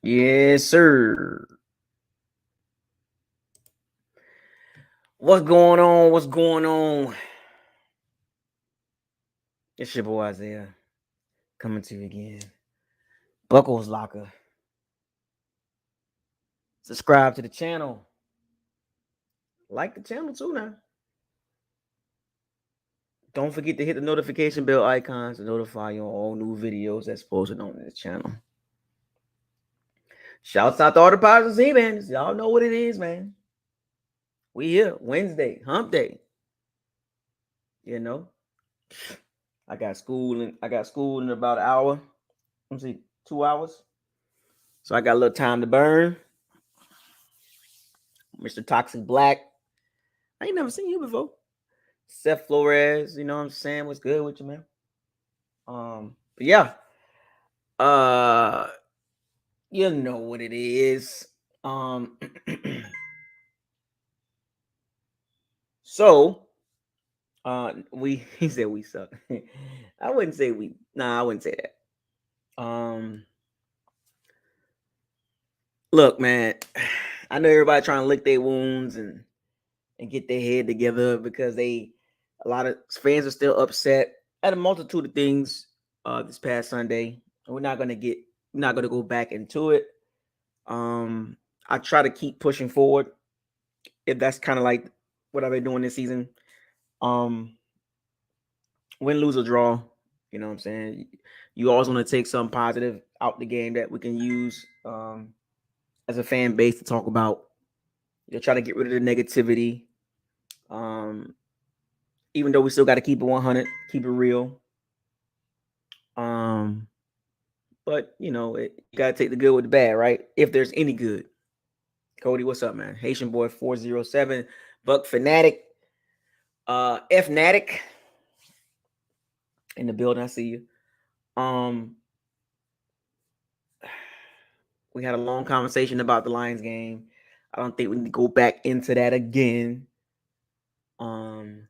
Yes, sir. What's going on? What's going on? It's your boy Isaiah coming to you again. Buckles Locker. Subscribe to the channel. Like the channel too now. Don't forget to hit the notification bell icons to notify you on all new videos that's posted on this channel. Shouts out to all the Positive Z-Bands. Y'all know what it is, man. We here. Wednesday. Hump day. You know. I got school in about an hour. Let me see, 2 hours. So I got a little time to burn. Mr. Toxic Black. I ain't never seen you before. Seth Flores, you know what I'm saying? What's good with you, man? But yeah. Uh you know what it is. Um so we he said we suck. I wouldn't say I wouldn't say that. Look, man, I know everybody trying to lick their wounds and get their head together because a lot of fans are still upset at a multitude of things this past Sunday. We're not gonna go back into it. I try to keep pushing forward if that's kind of like what I've been doing this season. Um Win, lose, or draw. You know what I'm saying? You always want to take something positive out the game that we can use as a fan base to talk about. You know, try to get rid of the negativity. Um, Even though we still got to keep it 100, keep it real. Um, but you gotta take the good with the bad, right? If there's any good. Cody, what's up, man? Haitian boy 407, Buck Fanatic, Fnatic in the building. I see you. Um, we had a long conversation about the Lions game. I don't think we need to go back into that again. Um,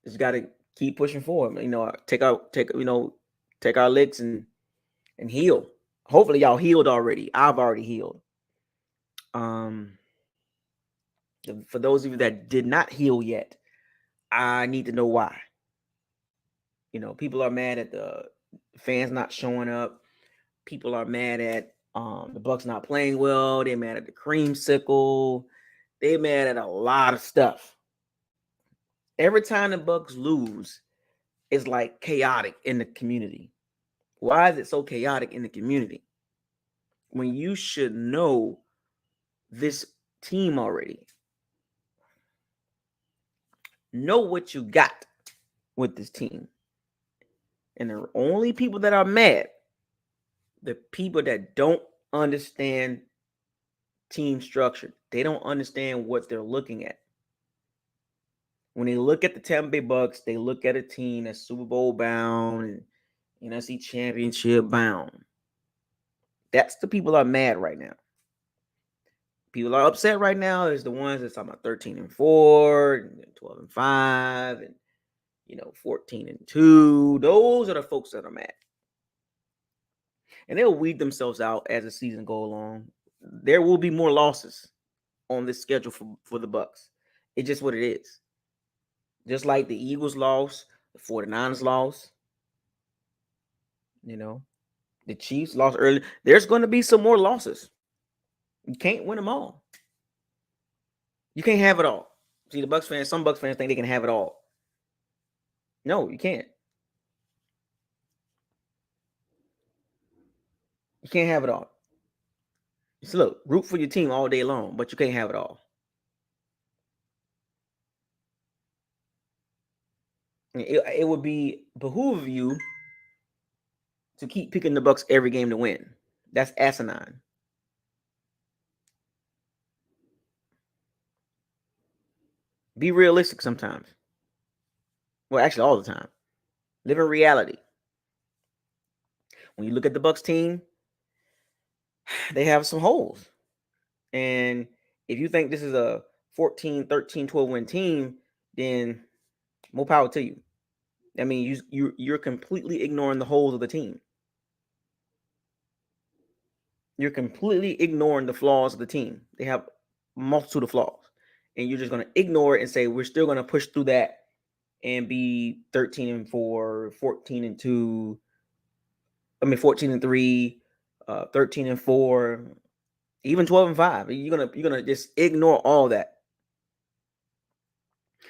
just gotta keep pushing forward. Take our licks and heal. Hopefully, y'all healed already. I've already healed. Um, for those of you that did not heal yet, I need to know why. People are mad at the fans not showing up. People are mad at the Bucks not playing well. They're mad at the creamsicle. They're mad at a lot of stuff. Every time the Bucks lose, it's like chaotic in the community. Why is it so chaotic in the community? When you should know this team already. Know what you got with this team. And the only people that are mad, the people that don't understand team structure. They don't understand what they're looking at. When they look at the Tampa Bay Bucks, they look at a team that's Super Bowl bound and NFC Championship bound. That's the people that are mad right now. People are upset right now is the ones that's talking about 13-4, and 12-5, and 14-2. Those are the folks that are mad. And they'll weed themselves out as the season go along. There will be more losses on this schedule for the Bucks. It's just what it is. Just like the Eagles lost, the 49ers lost, the Chiefs lost early. There's going to be some more losses. You can't win them all. You can't have it all. See, some Bucks fans think they can have it all. No, you can't. You can't have it all. So look, root for your team all day long, but you can't have it all. It would be behoove you to keep picking the Bucks every game to win. That's asinine. Be realistic sometimes. Well, actually, all the time. Live in reality. When you look at the Bucks team, they have some holes. And if you think this is a 14, 13, 12 win team, then more power to you. I mean, you're completely ignoring the holes of the team. You're completely ignoring the flaws of the team. They have a multitude of flaws. And you're just going to ignore it and say, we're still going to push through that and be 13-4, 14-2. 14-3, 13-4, even 12-5. You're gonna just ignore all that.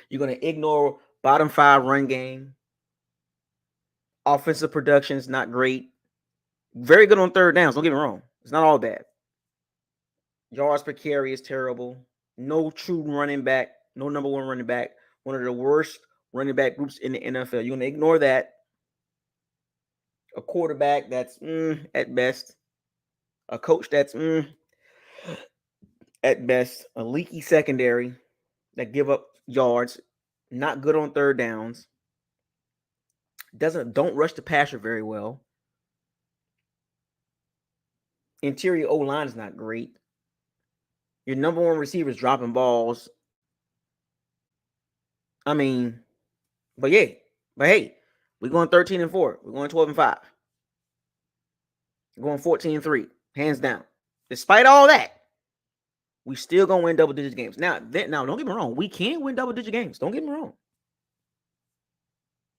You're gonna ignore bottom 5 run game. Offensive production is not great. Very good on third downs. Don't get me wrong. It's not all bad. Yards per carry is terrible. No true running back. No number one running back. One of the worst running back groups in the NFL. You're gonna ignore that. A quarterback that's at best. A coach that's at best. A leaky secondary that give up yards, not good on third downs, don't rush the passer very well. Interior O line is not great. Your number one receiver is dropping balls. I mean, but hey, we're going 13-4. We're going 12-5. We're going 14-3, hands down. Despite all that, we still gonna win double-digit games. Now, don't get me wrong. We can win double-digit games. Don't get me wrong.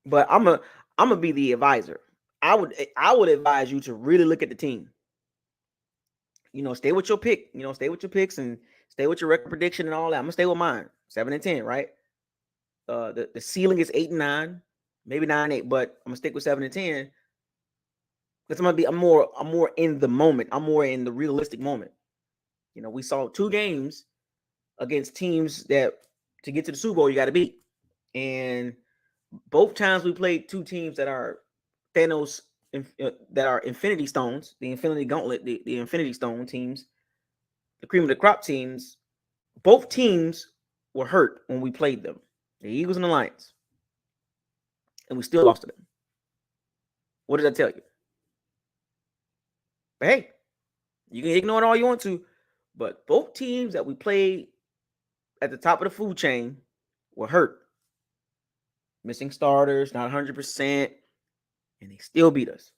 But I'm gonna be the advisor. I would advise you to really look at the team. Stay with your pick. Stay with your picks and stay with your record prediction and all that. I'm gonna stay with mine, 7-10, right? The ceiling is 8-9, maybe 9-8, but I'm gonna stick with 7-10 because I'm more in the moment. I'm more in the realistic moment. We saw 2 games against teams that to get to the Super Bowl you got to beat, and both times we played 2 teams that are Thanos, that are Infinity Stones, the Infinity Gauntlet, the Infinity Stone teams, the cream of the crop teams. Both teams were hurt when we played them, the Eagles and the Lions, and we still lost to them. What did I tell you? But hey, you can ignore it all you want to, but both teams that we played at the top of the food chain were hurt. Missing starters, not 100%, and they still beat us.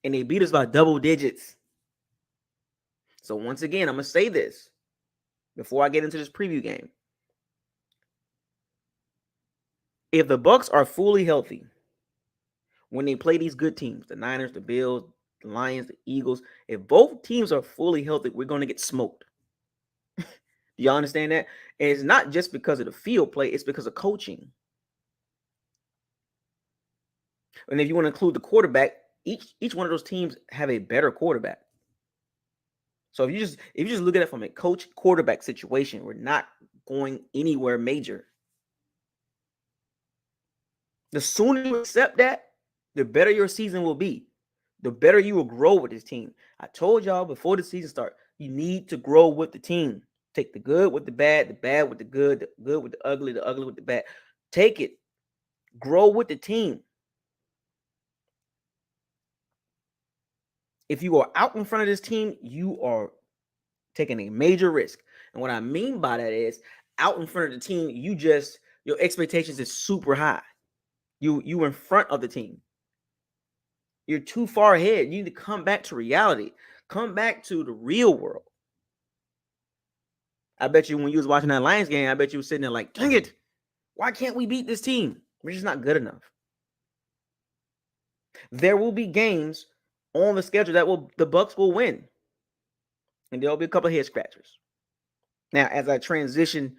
And they beat us by double digits. So once again, I'm going to say this before I get into this preview game. If the Bucs are fully healthy when they play these good teams, the Niners, the Bills, the Lions, the Eagles, if both teams are fully healthy, we're going to get smoked. Do y'all understand that? And it's not just because of the field play, it's because of coaching. And if you want to include the quarterback, each one of those teams have a better quarterback. So if you just look at it from a coach quarterback situation, we're not going anywhere major. The sooner you accept that, the better your season will be. The better you will grow with this team. I told y'all before the season starts, you need to grow with the team. Take the good with the bad with the good with the ugly with the bad. Take it. Grow with the team. If you are out in front of this team, you are taking a major risk. And what I mean by that is out in front of the team, your expectations is super high. You in front of the team. You're too far ahead. You need to come back to reality. Come back to the real world. I bet you when you was watching that Lions game, I bet you was sitting there like, dang it, why can't we beat this team? We're just not good enough. There will be games on the schedule that the Bucs will win. And there'll be a couple of head scratchers. Now, as I transition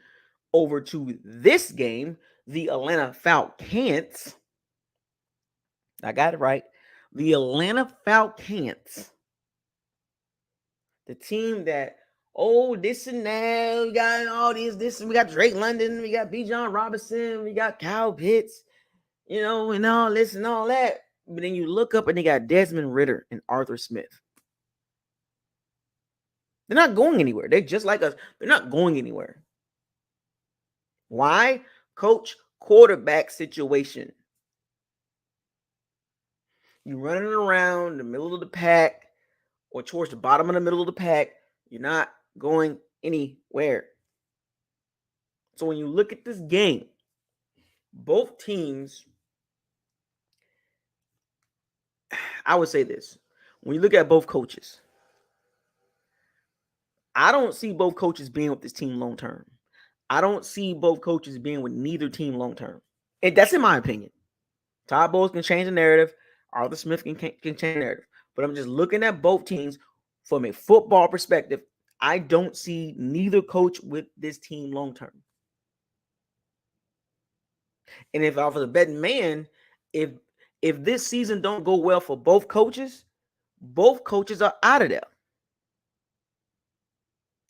over to this game, the Atlanta Falcons, I got it right. The Atlanta Falcons, the team that, this and that, we got all this, and we got Drake London, we got Bijan Robinson, we got Kyle Pitts, and all this and all that. But then you look up and they got Desmond Ridder and Arthur Smith. They're not going anywhere. They're just like us. They're not going anywhere. Why? Coach quarterback situation. You're running around the middle of the pack or towards the bottom of the middle of the pack. You're not going anywhere. So when you look at this game, both teams, I would say this. when you look at both coaches, I don't see both coaches being with this team long term. I don't see both coaches being with neither team long term. And that's in my opinion. Todd Bowles can change the narrative. Arthur Smith can change the narrative. But I'm just looking at both teams from a football perspective. I don't see neither coach with this team long term. And if I was a betting man, if this season don't go well for both coaches are out of there.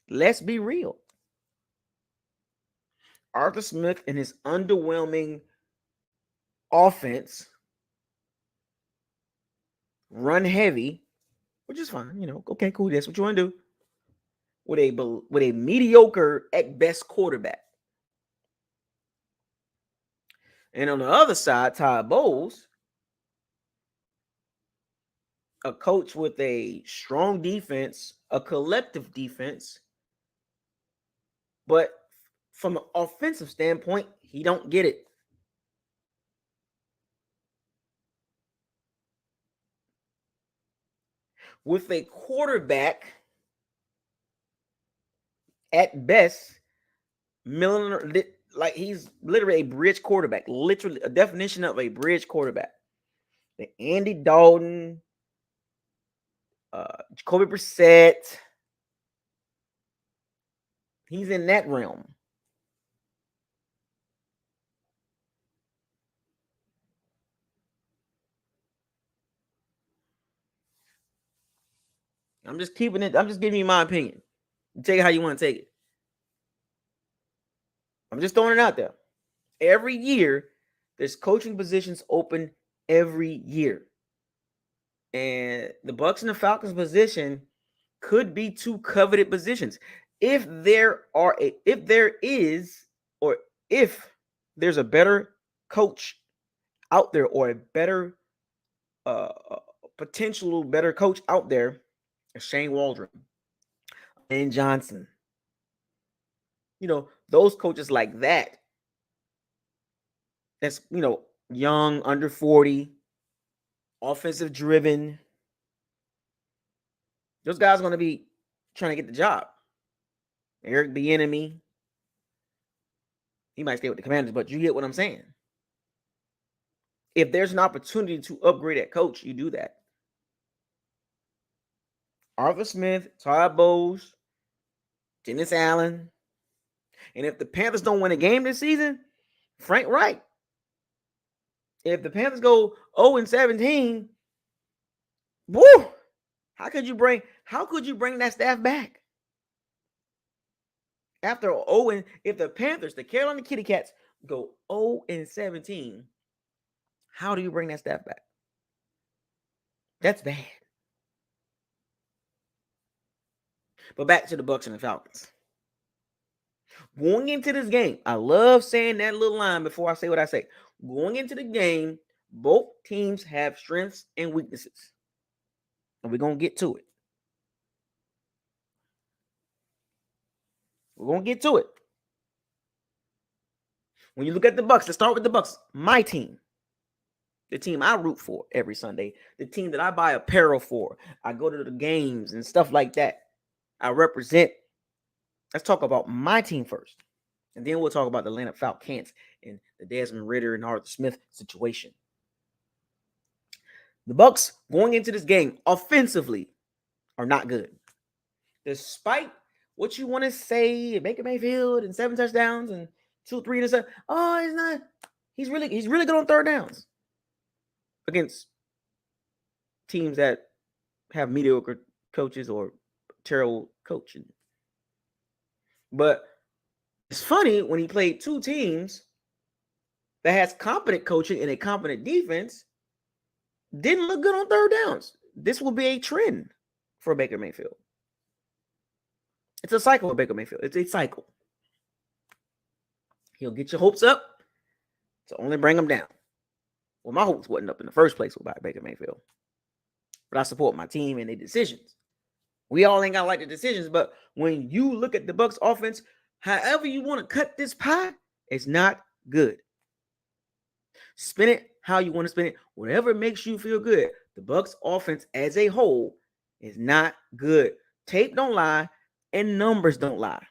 Let's be real. Arthur Smith and his underwhelming offense, run heavy, which is fine, okay, cool. That's what you want to do. With a mediocre at best quarterback. And on the other side, Todd Bowles, a coach with a strong defense, a collective defense, but from an offensive standpoint, he don't get it. With a quarterback at best, like he's literally a bridge quarterback, literally a definition of a bridge quarterback. The Andy Dalton, Jacoby Brissett, he's in that realm. I'm just keeping it. I'm just giving you my opinion. You take it how you want to take it. I'm just throwing it out there. Every year, there's coaching positions open every year. And the Bucs and the Falcons position could be two coveted positions. If there's a better coach out there or a better potential better coach out there, Shane Waldron, and Johnson, those coaches like that, that's young, under 40, offensive driven, those guys are going to be trying to get the job. Eric Bieniemy, he might stay with the Commanders, but you get what I'm saying. If there's an opportunity to upgrade that coach, you do that. Arthur Smith, Todd Bowles, Dennis Allen. And if the Panthers don't win a game this season, Frank Reich. If the Panthers go 0-17, woo! How could you bring that staff back? After if the Panthers, the Carolina Kitty Cats, go 0-17, how do you bring that staff back? That's bad. But back to the Bucs and the Falcons. Going into this game, I love saying that little line before I say what I say. Going into the game, both teams have strengths and weaknesses. And we're going to get to it. We're going to get to it. When you look at the Bucs, let's start with the Bucs. My team. The team I root for every Sunday. The team that I buy apparel for. I go to the games and stuff like that. I represent. Let's talk about my team first. And then we'll talk about the Atlanta Falcons and the Desmond Ridder and Arthur Smith situation. The Bucs going into this game offensively are not good. Despite what you want to say, Baker Mayfield and 7 touchdowns and 2-3 interceptions. Oh, he's not. He's really good on third downs against teams that have mediocre coaches or terrible coaching. But it's funny when he played two teams that has competent coaching and a competent defense, didn't look good on third downs. This will be a trend for Baker Mayfield. It's a cycle with Baker Mayfield. It's a cycle. He'll get your hopes up to only bring them down. Well, my hopes wasn't up in the first place with Baker Mayfield. But I support my team and their decisions. We all ain't got to like the decisions, but when you look at the Bucs offense, however you want to cut this pie, it's not good. Spin it how you want to spend it, whatever makes you feel good. The Bucs offense as a whole is not good. Tape don't lie and numbers don't lie.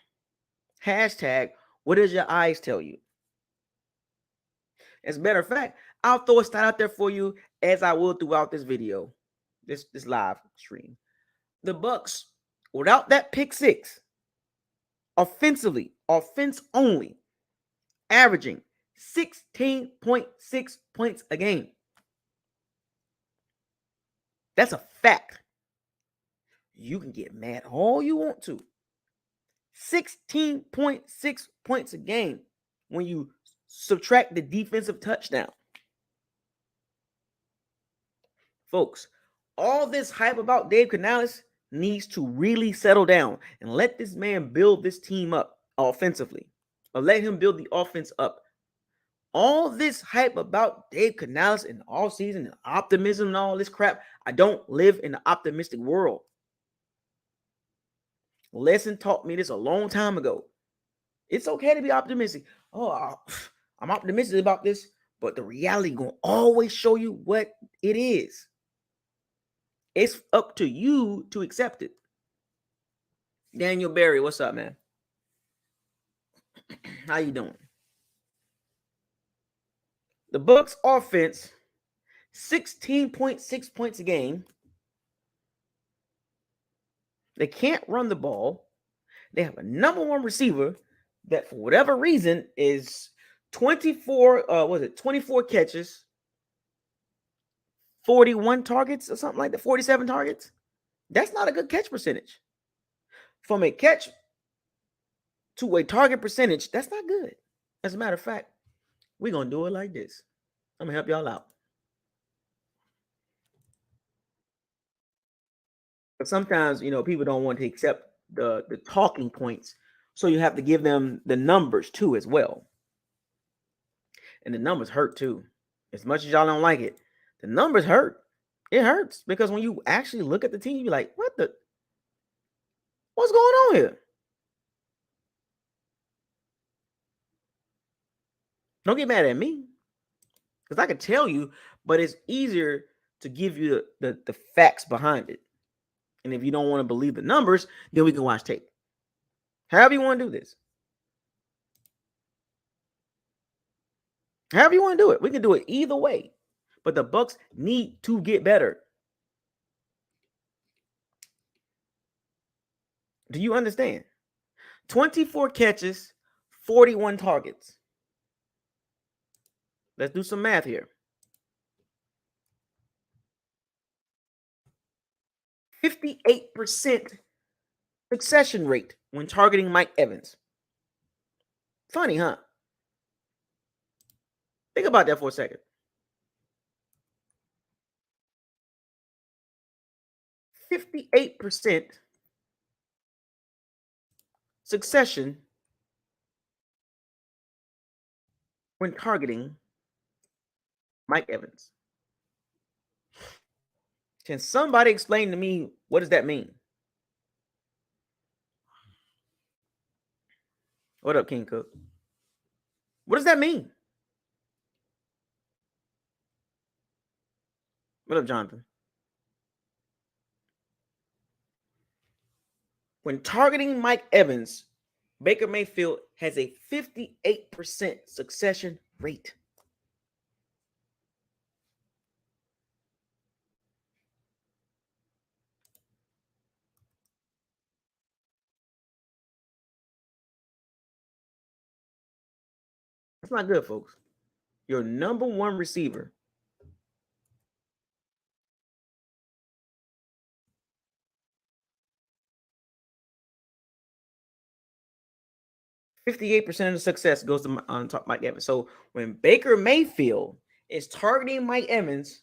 Hashtag, what does your eyes tell you? As a matter of fact, I'll throw a stat out there for you as I will throughout this video, this live stream. The Bucs, without that pick six, offensively, offense only, averaging 16.6 points a game. That's a fact. You can get mad all you want to. 16.6 points a game when you subtract the defensive touchdown. Folks, all this hype about Dave Canales needs to really settle down and let this man build this team up offensively. Or let him build the offense up. All this hype about Dave Canales in the offseason and optimism and all this crap, I don't live in an optimistic world. Lesson taught me this a long time ago. It's okay to be optimistic. Oh, I'm optimistic about this, but the reality gonna always show you what it is. It's up to you to accept it. Daniel Berry, what's up, man? How you doing? The Bucs offense, 16.6 points a game. They can't run the ball. They have a number one receiver that, for whatever reason, is 24 catches, 41 targets or something like that, 47 targets. That's not a good catch percentage. From a catch to a target percentage, that's not good. As a matter of fact, we're going to do it like this. I'm going to help y'all out. But sometimes, people don't want to accept the talking points. So you have to give them the numbers too as well. And the numbers hurt too. As much as y'all don't like it, the numbers hurt. It hurts because when you actually look at the team, you're like, what's going on here? Don't get mad at me. Because I can tell you, but it's easier to give you the facts behind it. And if you don't want to believe the numbers, then we can watch tape. However you want to do this. However you want to do it. We can do it either way. But the Bucs need to get better. Do you understand? 24 catches, 41 targets. Let's do some math here. 58% succession rate when targeting Mike Evans. Funny, huh? Think about that for a second. 58% succession when targeting Mike Evans. Can somebody explain to me what does that mean? What up, King Cook? What does that mean? What up, Jonathan? When targeting Mike Evans, Baker Mayfield has a 58% succession rate. That's not good, folks. Your number one receiver. %58% of the success goes to on top Mike Evans. So when Baker Mayfield is targeting Mike Evans,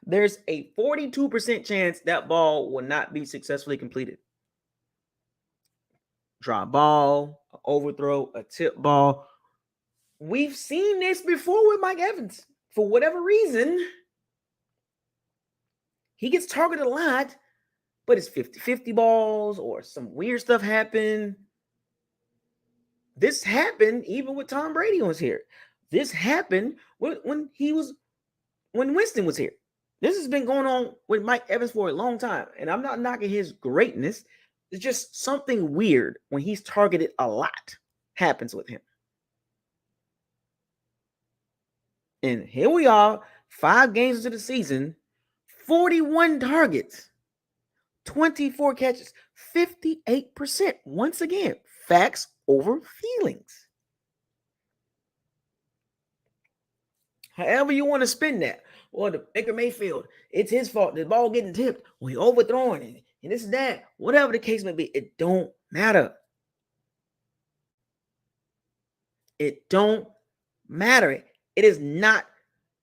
there's a 42% chance that ball will not be successfully completed. Drop ball, an overthrow, a tip ball. We've seen this before with Mike Evans. For whatever reason, he gets targeted a lot, but it's 50-50 balls or some weird stuff happen. This happened even with Tom Brady was here. This happened when Winston was here. This has been going on with Mike Evans for a long time, and I'm not knocking his greatness. It's just something weird when he's targeted a lot happens with him. And here we are, 5 games into the season, 41 targets, 24 catches, 58%. Once again, facts over feelings. However you want to spin that. Or the Baker Mayfield, it's his fault. The ball getting tipped. Or he overthrowing it. And this and that. Whatever the case may be, it don't matter. It don't matter. It is not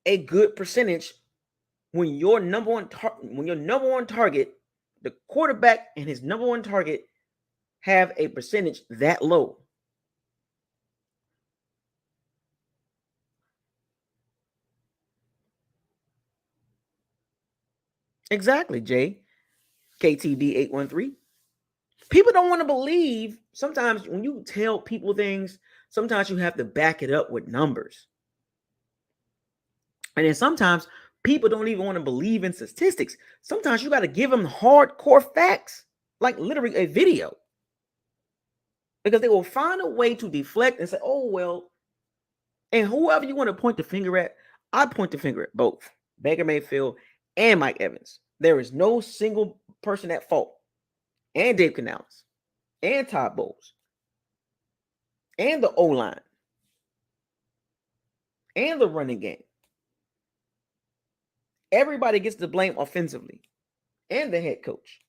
a good percentage when your number one target, the quarterback and his number one target have a percentage that low. Exactly, Jay. KTD813. People don't want to believe. Sometimes when you tell people things, sometimes you have to back it up with numbers. And then sometimes people don't even want to believe in statistics. Sometimes you got to give them hardcore facts, like literally a video. Because they will find a way to deflect and say, oh, well, and whoever you want to point the finger at, I point the finger at both Baker Mayfield and Mike Evans. There is no single person at fault. And Dave Canales, and Todd Bowles, and the O-line, and the running game. Everybody gets the blame offensively, and the head coach.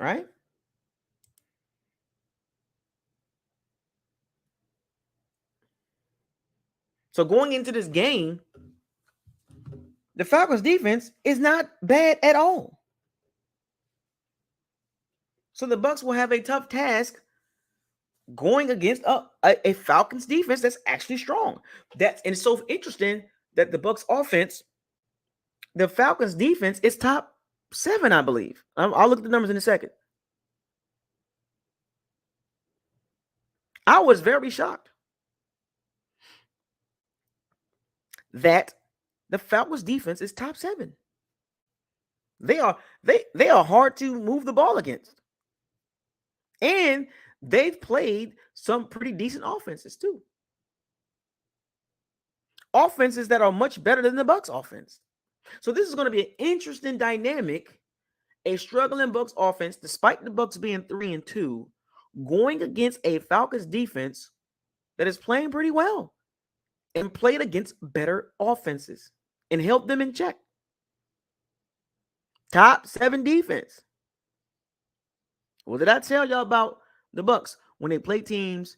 All right? So going into this game, the Falcons defense is not bad at all. So the Bucs will have a tough task going against a Falcons defense that's actually strong. And it's so interesting that the Bucs offense, the Falcons defense is top 7, I believe. I'll look at the numbers in a second. I was very shocked that the Falcons defense is top 7. They are hard to move the ball against. And they've played some pretty decent offenses too. Offenses that are much better than the Bucs offense. So this is going to be an interesting dynamic. A struggling Bucs offense, despite the Bucs being 3-2, going against a Falcons defense that is playing pretty well and played against better offenses and held them in check. Top 7 defense. What did I tell y'all about the Bucs when they play teams,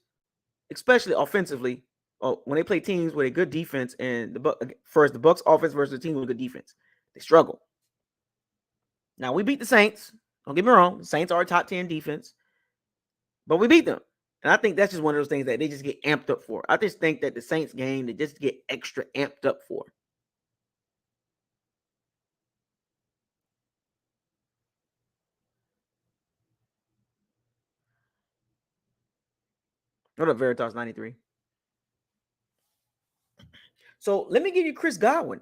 especially offensively? When they play teams with a good defense, and the Bucs offense versus the team with good defense, they struggle. Now we beat the Saints. Don't get me wrong; the Saints are a top 10 defense, but we beat them. And I think that's just one of those things that they just get amped up for. I just think that the Saints game, they just get extra amped up for. What up, Veritas 93? So let me give you Chris Godwin.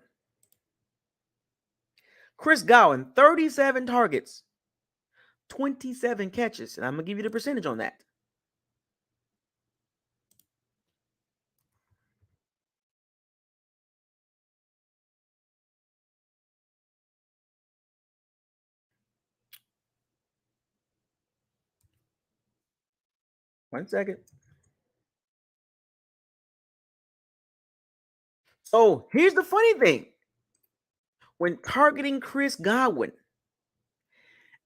Chris Godwin, 37 targets, 27 catches. And I'm going to give you the percentage on that. One second. So here's the funny thing. When targeting Chris Godwin,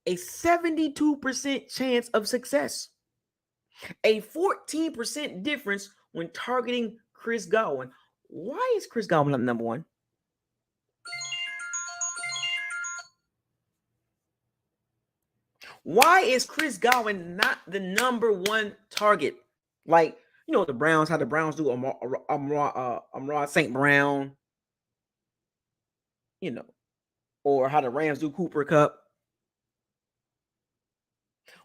a 72% chance of success. A 14% difference when targeting Chris Godwin. Why is Chris Godwin not number 1? Why is Chris Godwin not the number 1 target? Like, you know, the Browns, how the Browns do Amon St. Brown, you know, or how the Rams do Cooper Kupp.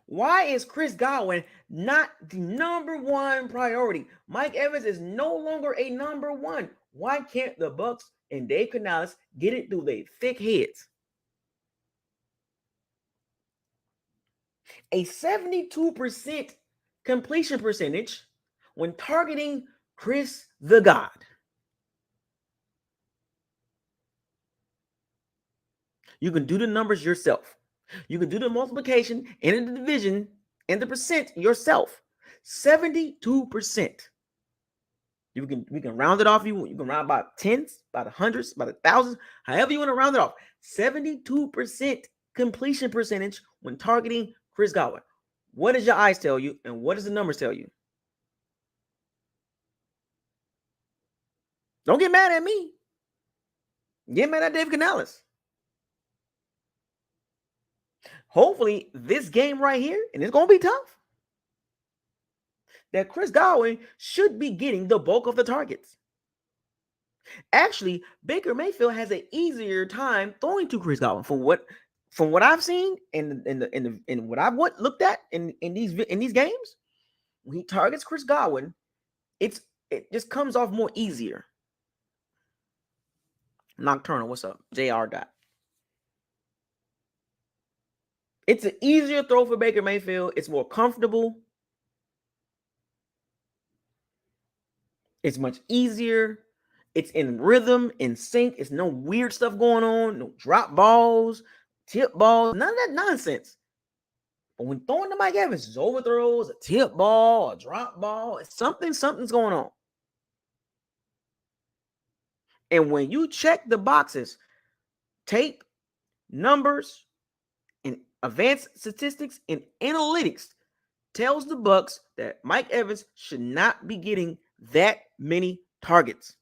Why is Chris Godwin not the number one priority? Mike Evans is no longer a number one. Why can't the Bucks and Dave Canales get it through their thick heads? A 72% completion percentage when targeting Chris the God. You can do the numbers yourself. You can do the multiplication and the division and the percent yourself. 72%. We can round it off. You can round by tens, by the hundreds, by the thousands, however you want to round it off. 72% completion percentage when targeting Chris Godwin. What does your eyes tell you, and what does the numbers tell you? Don't get mad at me. Get mad at Dave Canales. Hopefully, this game right here, and it's going to be tough, that Chris Godwin should be getting the bulk of the targets. Actually, Baker Mayfield has an easier time throwing to Chris Godwin from what I've seen and what I've looked at in these games. When he targets Chris Godwin, it just comes off more easier. Nocturnal, what's up? JR got. It's an easier throw for Baker Mayfield. It's more comfortable. It's much easier. It's in rhythm, in sync. It's no weird stuff going on. No drop balls, tip balls, none of that nonsense. But when throwing to Mike Evans, it's overthrows, a tip ball, a drop ball. It's something's going on. And when you check the boxes, tape, numbers, and advanced statistics and analytics tells the Bucks that Mike Evans should not be getting that many targets.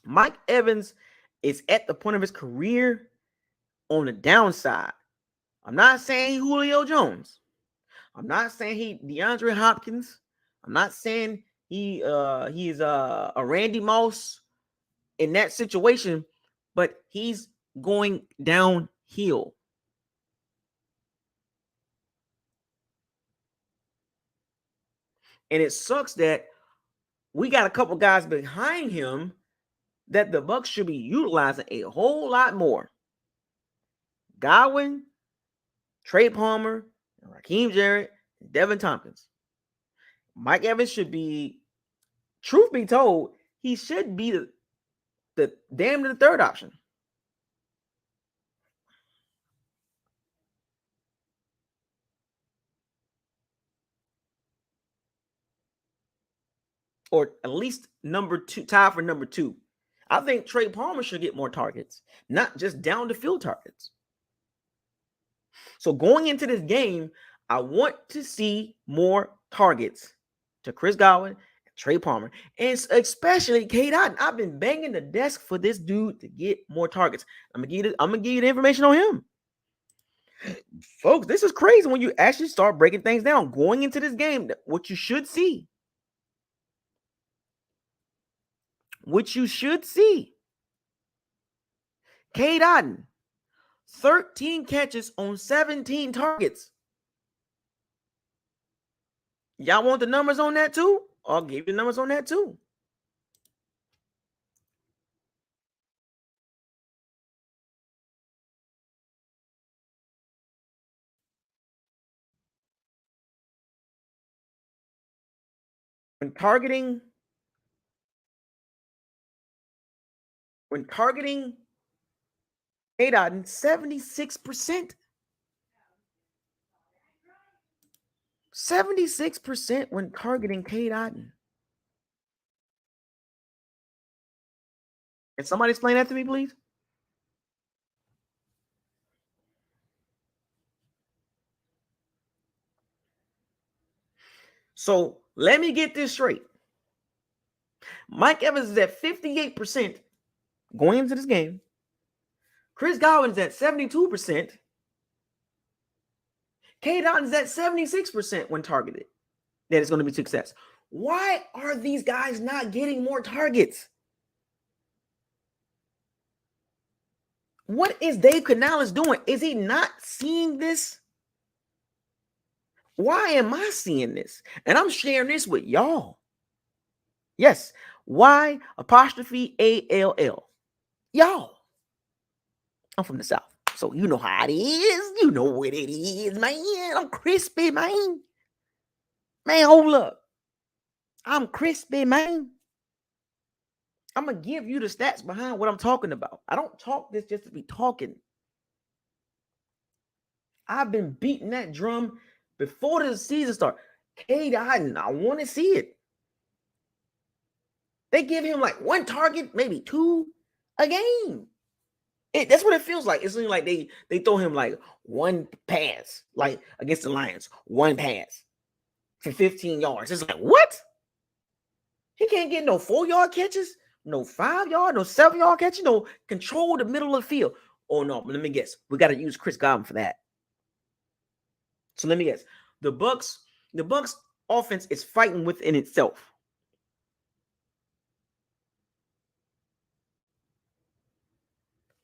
Mike Evans is at the point of his career on the downside. I'm not saying Julio Jones. I'm not saying he DeAndre Hopkins. I'm not saying he's a Randy Moss in that situation, but he's going downhill. And it sucks that we got a couple guys behind him that the Bucks should be utilizing a whole lot more. Godwin, Trey Palmer, Raheem Jarrett, Devin Tompkins. Mike Evans should be, truth be told, he should be the damn near the third option. Or at least number two, tied for number two. I think Trey Palmer should get more targets, not just down the field targets. So going into this game, I want to see more targets to Chris Godwin, Trey Palmer, and especially Cade Otton. I've been banging the desk for this dude to get more targets. I'm gonna give you the information on him. Folks, this is crazy when you actually start breaking things down. Going into this game, what you should see. Cade Otton, 13 catches on 17 targets. Y'all want the numbers on that too? I'll give you the numbers on that too. When targeting Cade Otton, 76%. 76% when targeting Cade Otton. Can somebody explain that to me, please? So let me get this straight. Mike Evans is at 58% going into this game. Chris Godwin is at 72%. Cade Otton is at 76% when targeted. That is going to be success. Why are these guys not getting more targets? What is Dave Canales doing? Is he not seeing this? Why am I seeing this? And I'm sharing this with y'all. Yes. Y apostrophe ALL. Y'all. I'm from the South. So you know how it is. You know what it is, man. I'm crispy, man. Man, hold up. I'm crispy, man. I'm going to give you the stats behind what I'm talking about. I don't talk this just to be talking. I've been beating that drum before the season started. Cade Otton, I want to see it. They give him like one target, maybe two a game. That's what it feels like. It seems like they throw him like one pass, like against the Lions, one pass for 15 yards. It's like, what? He can't get no 4-yard catches, no 5-yard, no 7-yard catches, no control the middle of the field. Oh no, let me guess. We got to use Chris Godwin for that. So let me guess. The Bucs offense is fighting within itself.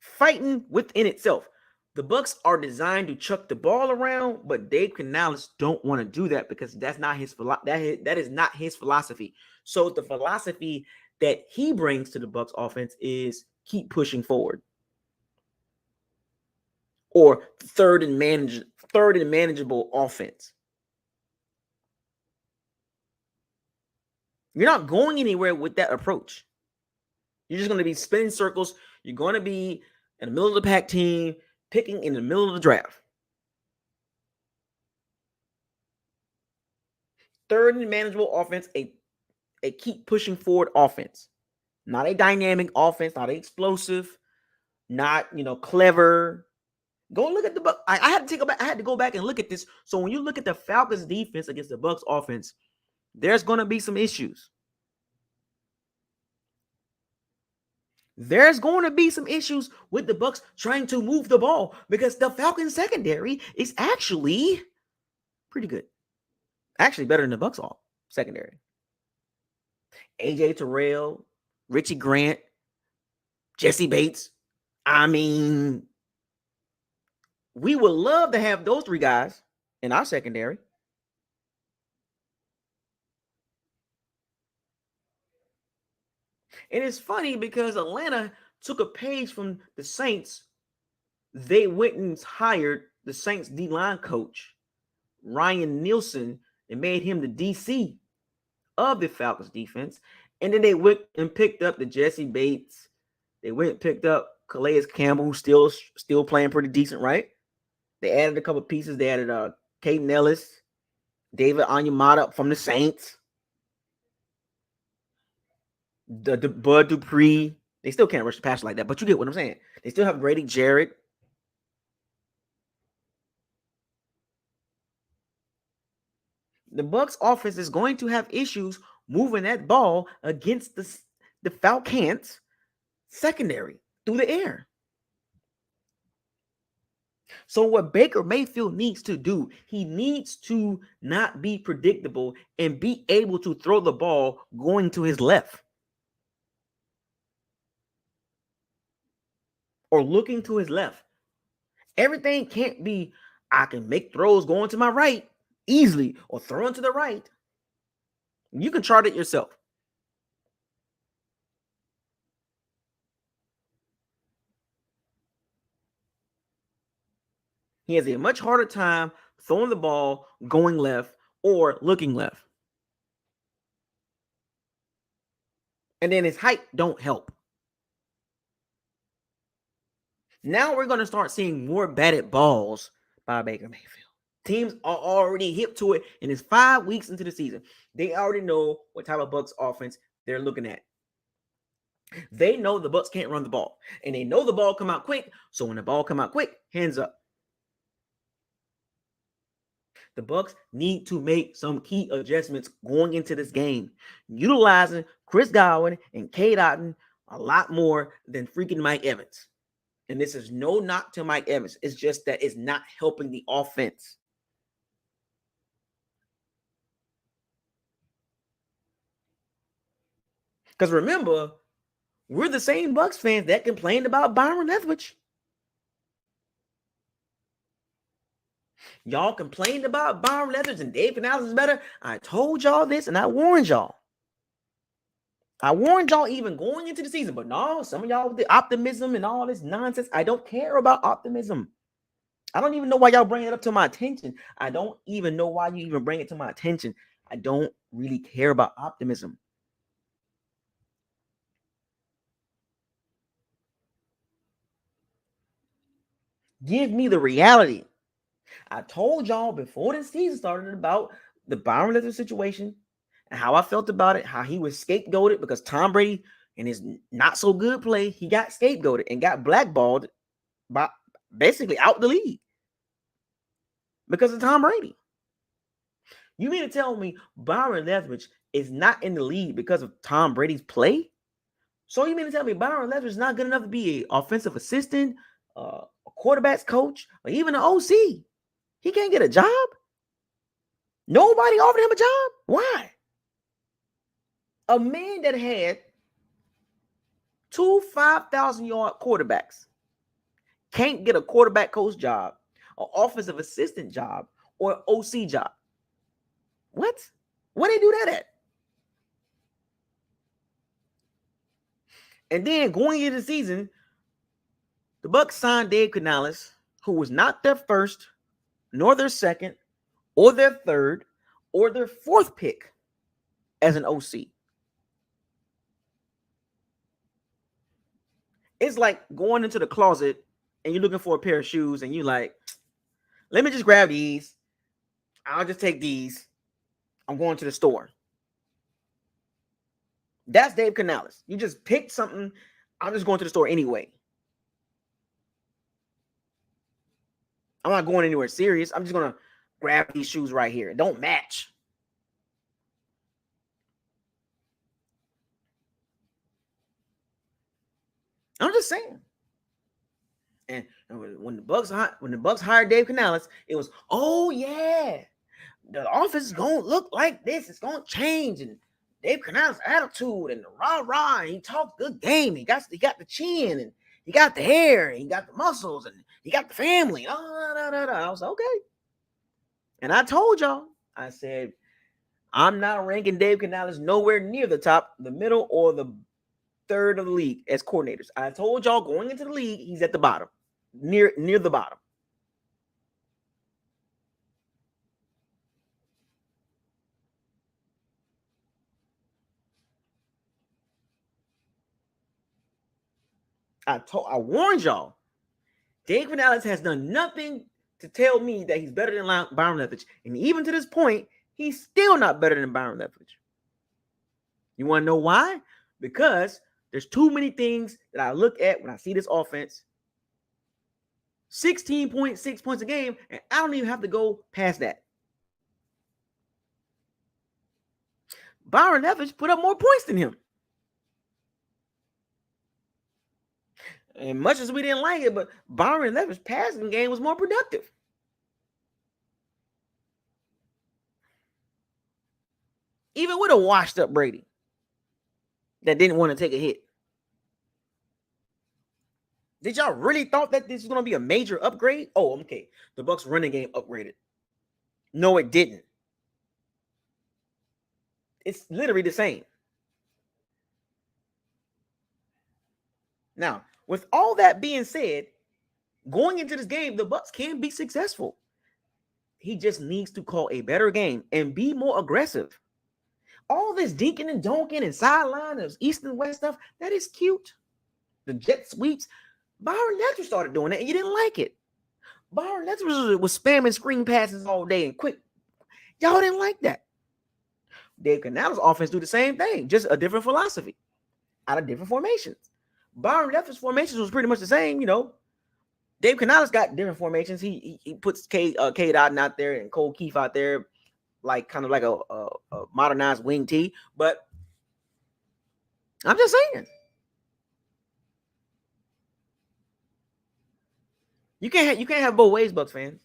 Fighting within itself. The Bucs are designed to chuck the ball around, but Dave Canales don't want to do that because that's not his that is not his philosophy. So the philosophy that he brings to the Bucs offense is keep pushing forward, or third and manageable offense. You're not going anywhere with that approach. You're just going to be spinning circles. You're going to be in the middle of the pack team, picking in the middle of the draft. Third and manageable offense, a keep pushing forward offense. Not a dynamic offense, not an explosive, not, clever. Go look at the Bucs. I had to go back and look at this. So when you look at the Falcons defense against the Bucs offense, there's going to be some issues. There's going to be some issues with the Bucs trying to move the ball because the Falcons secondary is actually pretty good. Actually better than the Bucs all secondary. AJ Terrell, Richie Grant, Jesse Bates. I mean, we would love to have those three guys in our secondary. And it's funny because Atlanta took a page from the Saints. They went and hired the Saints D-line coach, Ryan Nielsen, and made him the DC of the Falcons defense. And then they went and picked up the Jesse Bates. They went and picked up Calais Campbell, who's still playing pretty decent, right? They added a couple pieces. They added Caden Ellis, David Onyemata from the Saints, the Bud Dupree. They still can't rush the passer like that, but you get what I'm saying. They still have Grady Jarrett. The Bucs offense is going to have issues moving that ball against the Falcons secondary through the air. So what Baker Mayfield needs to do, he needs to not be predictable and be able to throw the ball going to his left or looking to his left. Everything can't be, I can make throws going to my right easily or throwing to the right. You can chart it yourself. He has a much harder time throwing the ball going left or looking left. And then his height don't help. Now we're going to start seeing more batted balls by Baker Mayfield. Teams are already hip to it, and it's 5 weeks into the season. They already know what type of Bucs offense they're looking at. They know the Bucs can't run the ball, and they know the ball come out quick. So when the ball come out quick, hands up. The Bucs need to make some key adjustments going into this game, utilizing Chris Godwin and Cade Otton a lot more than freaking Mike Evans. And this is no knock to Mike Evans. It's just that it's not helping the offense. Because remember, we're the same Bucs fans that complained about Byron Leftwich. Y'all complained about Byron Leftwich and Dave Canales is better. I told y'all this and I warned y'all. I warned y'all even going into the season, but no, some of y'all with the optimism and all this nonsense. I don't care about optimism. I don't even know why y'all bring it up to my attention. I don't even know why you even bring it to my attention. I don't really care about optimism. Give me the reality. I told y'all before the season started about the Byron Leftwich situation and how I felt about it, how he was scapegoated because Tom Brady in his not so good play, he got scapegoated and got blackballed by basically out the league because of Tom Brady. You mean to tell me Byron Leftwich is not in the league because of Tom Brady's play? So you mean to tell me Byron Leftwich is not good enough to be an offensive assistant, a quarterback's coach, or even an OC? He can't get a job? Nobody offered him a job? Why? A man that had two 5,000-yard quarterbacks can't get a quarterback coach job, an offensive assistant job, or an OC job. What? Where they do that at? And then going into the season, the Bucs signed Dave Canales, who was not their first, nor their second, or their third, or their fourth pick as an OC. It's like going into the closet and you're looking for a pair of shoes and you're like, let me just grab these. I'll just take these. I'm going to the store. That's Dave Canales. You just picked something. I'm just going to the store anyway. I'm not going anywhere serious. I'm just going to grab these shoes right here. It don't match. I'm just saying. And when the Bucs hired Dave Canales, it was, oh yeah, the office is gonna look like this. It's gonna change. And Dave Canales' attitude and the rah-rah, and he talked good game. He got the chin and he got the hair and he got the muscles and he got the family. I was like, okay. And I told y'all, I said, I'm not ranking Dave Canales nowhere near the top, the middle, or the third of the league as coordinators. I told y'all going into the league, he's at the bottom, near the bottom. I warned y'all. Dave Canales has done nothing to tell me that he's better than Byron Leftwich. And even to this point, he's still not better than Byron Leftwich. You want to know why? Because there's too many things that I look at when I see this offense. 16.6 points a game, and I don't even have to go past that. Byron Leftwich put up more points than him. And much as we didn't like it, but Byron Leftwich's passing game was more productive. Even with a washed up Brady that didn't want to take a hit. Did y'all really thought that this was going to be a major upgrade? Oh, okay. The Bucs running game upgraded. No, it didn't. It's literally the same. Now, with all that being said, going into this game, the Bucs can be successful. He just needs to call a better game and be more aggressive. All this dinking and donking and sideline and east and west stuff, that is cute. The jet sweeps, Byron Leftwich started doing that and you didn't like it. Byron Leftwich was spamming screen passes all day and quick. Y'all didn't like that. Dave Canales' offense do the same thing, just a different philosophy out of different formations. Byron Leftwich's formations was pretty much the same, you know. Dave Canales got different formations. He puts Cade Otton out there and Cole Keefe out there, like kind of like a modernized wing tee. But I'm just saying, you can't have both ways, Bucs fans.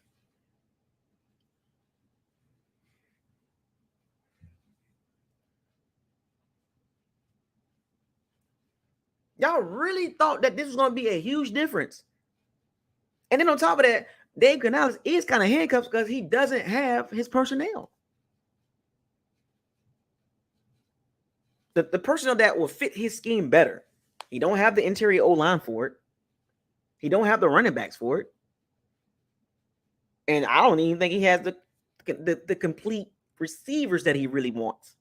Y'all really thought that this was going to be a huge difference. And then on top of that, Dave Canales is kind of handcuffed because he doesn't have his personnel. The personnel that will fit his scheme better. He don't have the interior O-line for it. He don't have the running backs for it. And I don't even think he has the complete receivers that he really wants.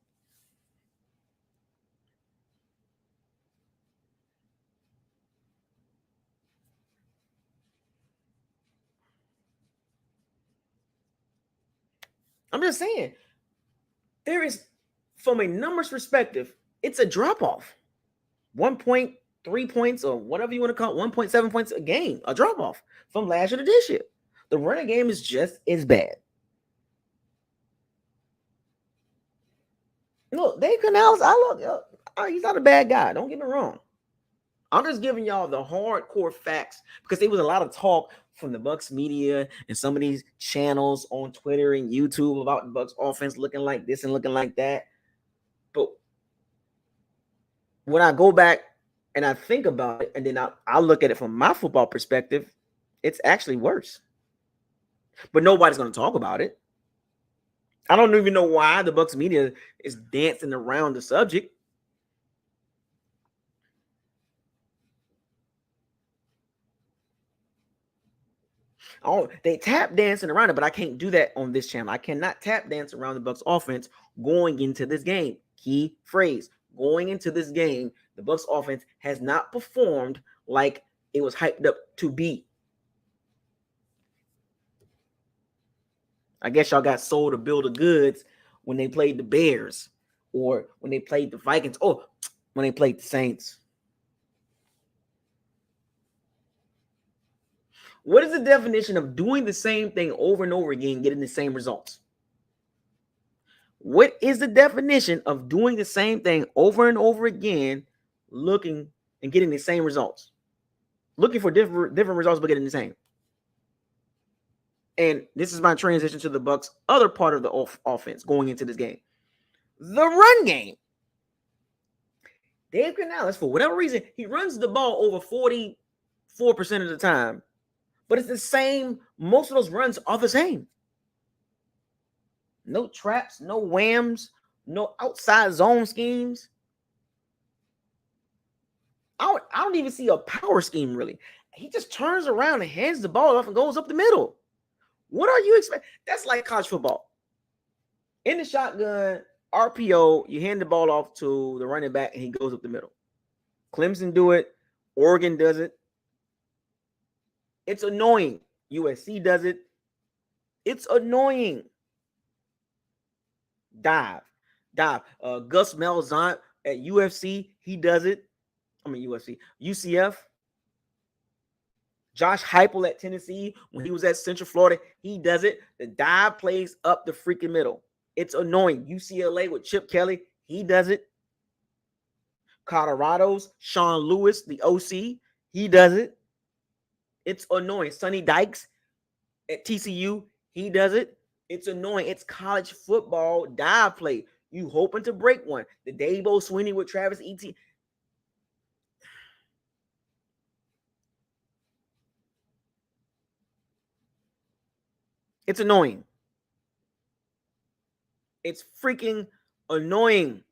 I'm just saying, there is, from a numbers perspective, it's a drop-off. 1.3 points or whatever you want to call it, 1.7 points a game, a drop-off from last year to this year. The running game is just as bad. Look, Dave Canales, he's not a bad guy. Don't get me wrong. I'm just giving y'all the hardcore facts because there was a lot of talk from the Bucs media and some of these channels on Twitter and YouTube about the Bucs offense looking like this and looking like that. But when I go back and I think about it, and then I look at it from my football perspective, it's actually worse. But nobody's going to talk about it. I don't even know why the Bucs media is dancing around the subject. Oh, they tap dancing around it, but I can't do that on this channel. I cannot tap dance around the Bucs offense going into this game. Key phrase: going into this game, the Bucs offense has not performed like it was hyped up to be. I guess y'all got sold a bill of goods when they played the Bears or when they played the Vikings. Oh, when they played the Saints. What is the definition of doing the same thing over and over again, getting the same results? What is the definition of doing the same thing over and over again, looking and getting the same results? Looking for different results, but getting the same. And this is my transition to the Bucs' other part of the offense going into this game. The run game. Dave Canales, for whatever reason, he runs the ball over 44% of the time. But it's the same. Most of those runs are the same. No traps, no whams, no outside zone schemes. I don't even see a power scheme, really. He just turns around and hands the ball off and goes up the middle. What are you expecting? That's like college football. In the shotgun, RPO, you hand the ball off to the running back and he goes up the middle. Clemson do it. Oregon does it. It's annoying. USC does it. It's annoying. Dive. Gus Malzahn at UFC, he does it. UCF. Josh Heupel at Tennessee, when he was at Central Florida, he does it. The dive plays up the freaking middle. It's annoying. UCLA with Chip Kelly, he does it. Colorado's Sean Lewis, the OC, he does it. It's annoying. Sonny Dykes at TCU, he does it. It's annoying. It's college football dive play. You hoping to break one. The Dabo Swinney with Travis Etienne. It's annoying. It's freaking annoying.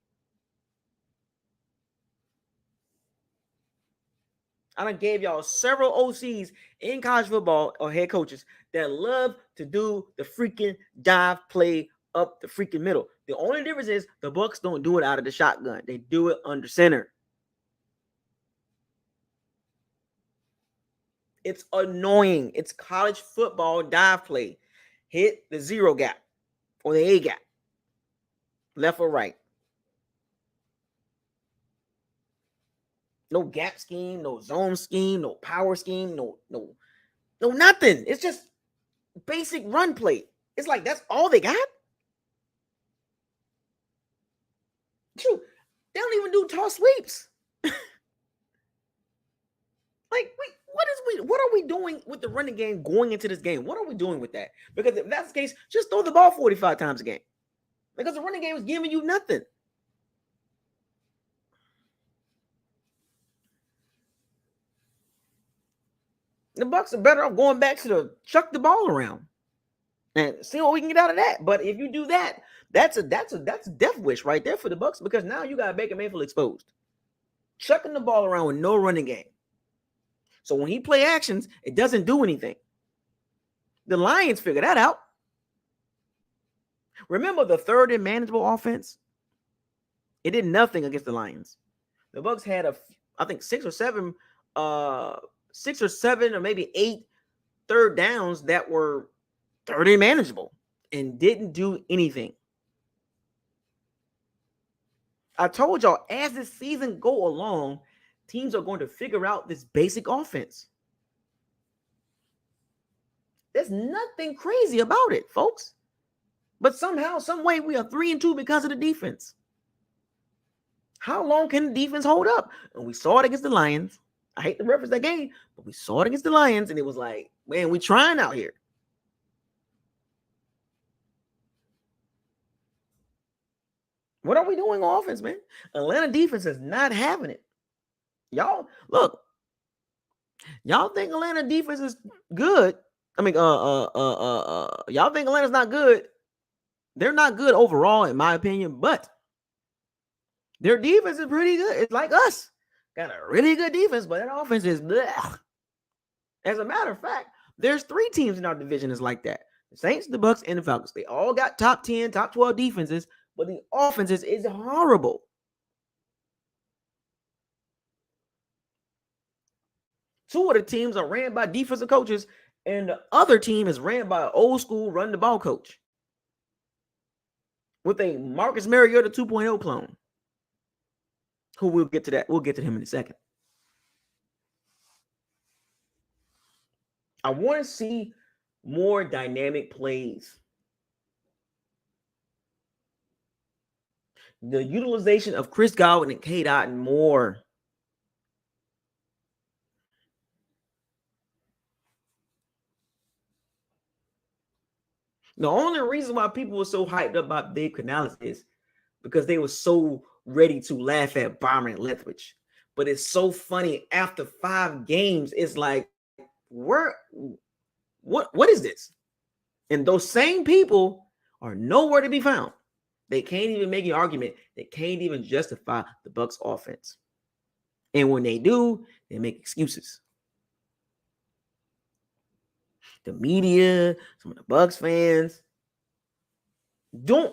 I done gave y'all several OCs in college football or head coaches that love to do the freaking dive play up the freaking middle. The only difference is the Bucs don't do it out of the shotgun. They do it under center. It's annoying. It's college football dive play. Hit the zero gap or the A gap. Left or right. No gap scheme, no zone scheme, no power scheme, no nothing. It's just basic run play. It's like that's all they got. True. They don't even do toss sweeps. Like, what are we doing with the running game going into this game? What are we doing with that? Because if that's the case, just throw the ball 45 times a game. Because the running game is giving you nothing. The Bucs are better off going back to the chuck the ball around and see what we can get out of that. But if you do that, that's a death wish right there for the Bucs, because now you got Baker Mayfield exposed, chucking the ball around with no running game. So when he play actions, it doesn't do anything. The Lions figured that out. Remember the third and manageable offense? It did nothing against the Lions. The Bucs had I think six or seven or maybe 8 third downs that were third and manageable and didn't do anything. I told y'all, as the season go along, teams are going to figure out this basic offense. There's nothing crazy about it, folks. But somehow, some way, we are 3-2 because of the defense. How long can the defense hold up? And we saw it against the Lions. I hate to reference that game, but we saw it against the Lions, and it was like, man, we trying out here. What are we doing on offense, man? Atlanta defense is not having it. Y'all, look. Y'all think Atlanta defense is good? I mean, y'all think Atlanta's not good? They're not good overall, in my opinion, but their defense is pretty good. It's like us. Got a really good defense, but that offense is bleh. As a matter of fact, there's 3 teams in our division that's like that. The Saints, the Bucs, and the Falcons. They all got top 10, top 12 defenses, but the offenses is horrible. Two of the teams are ran by defensive coaches, and the other team is ran by an old school run the ball coach with a Marcus Mariota 2.0 clone. Who we'll get to that. We'll get to him in a second. I want to see more dynamic plays. The utilization of Chris Godwin and K. Dot and more. The only reason why people were so hyped up about Dave Canales is because they were so ready to laugh at Byron Leftwich. But it's so funny, after 5 games, it's like, what is this? And those same people are nowhere to be found. They can't even make an argument. They can't even justify the Bucs offense. And when they do, they make excuses. The media, some of the Bucs fans.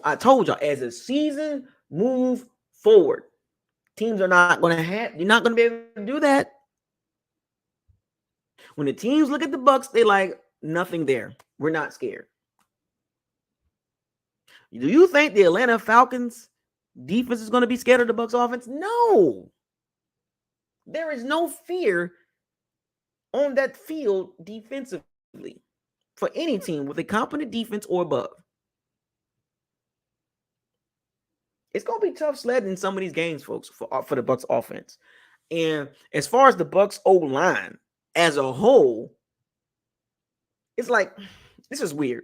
I told y'all, as the season move forward, teams are not going to you're not going to be able to do that. When the teams look at the Bucs, they like, nothing there. We're not scared. Do you think the Atlanta Falcons defense is going to be scared of the Bucs offense? No. There is no fear on that field defensively for any team with a competent defense or above. It's going to be tough sledding in some of these games, folks, for the Bucs offense. And as far as the Bucs O-line as a whole, it's like, this is weird.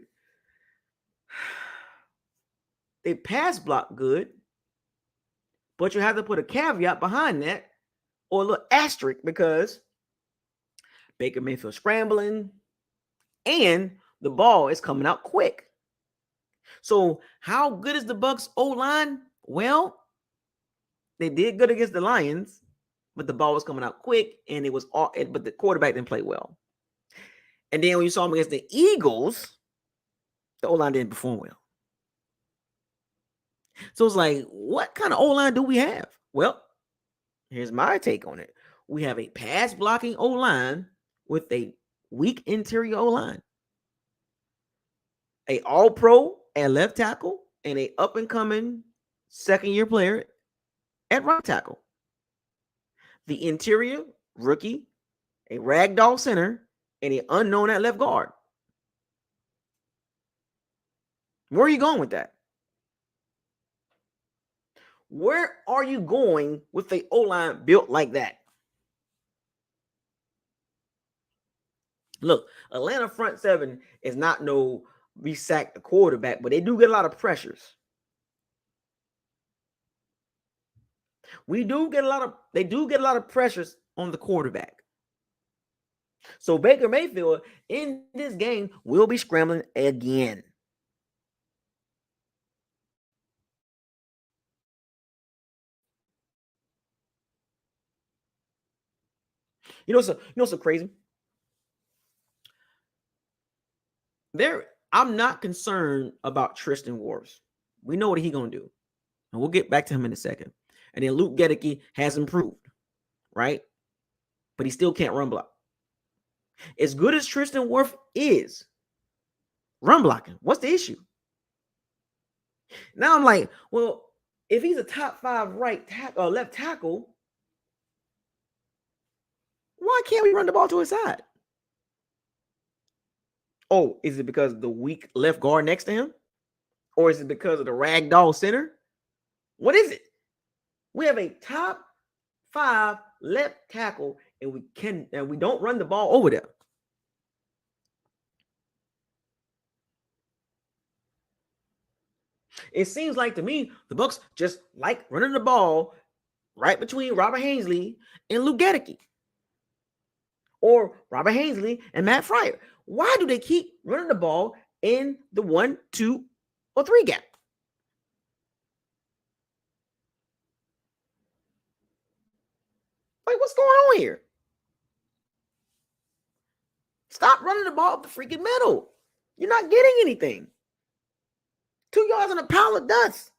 They pass block good, but you have to put a caveat behind that, or a little asterisk, because Baker Mayfield scrambling and the ball is coming out quick. So how good is the Bucs O-line? Well, they did good against the Lions, but the ball was coming out quick, and but the quarterback didn't play well. And then when you saw him against the Eagles, the O-line didn't perform well. So it's like, what kind of O-line do we have? Well, here's my take on it. We have a pass blocking O-line with a weak interior O-line. A all-pro at left tackle and a up-and-coming second-year player at right tackle. The interior, rookie, a ragdoll center, and an unknown at left guard. Where are you going with that? Where are you going with the O-line built like that? Look, Atlanta front seven is not no we sack the quarterback, but they do get a lot of pressures. They do get a lot of pressures on the quarterback. So Baker Mayfield in this game will be scrambling again. So crazy. I'm not concerned about Tristan Wirfs. We know what he's gonna do, and we'll get back to him in a second. And then Luke Gedeke has improved, right? But he still can't run block. As good as Tristan Wirfs is, run blocking, what's the issue? Now I'm like, well, if he's a top 5 left tackle, why can't we run the ball to his side? Oh, is it because of the weak left guard next to him? Or is it because of the ragdoll center? What is it? We have a top 5 left tackle, and we don't run the ball over there. It seems like to me the Bucs just like running the ball right between Robert Hainsley and Luke Gedeke, or Robert Hainsley and Matt Fryer. Why do they keep running the ball in the 1, 2, or 3 gap? Like, what's going on here? Stop running the ball up the freaking middle. You're not getting anything. 2 yards on a pile of dust.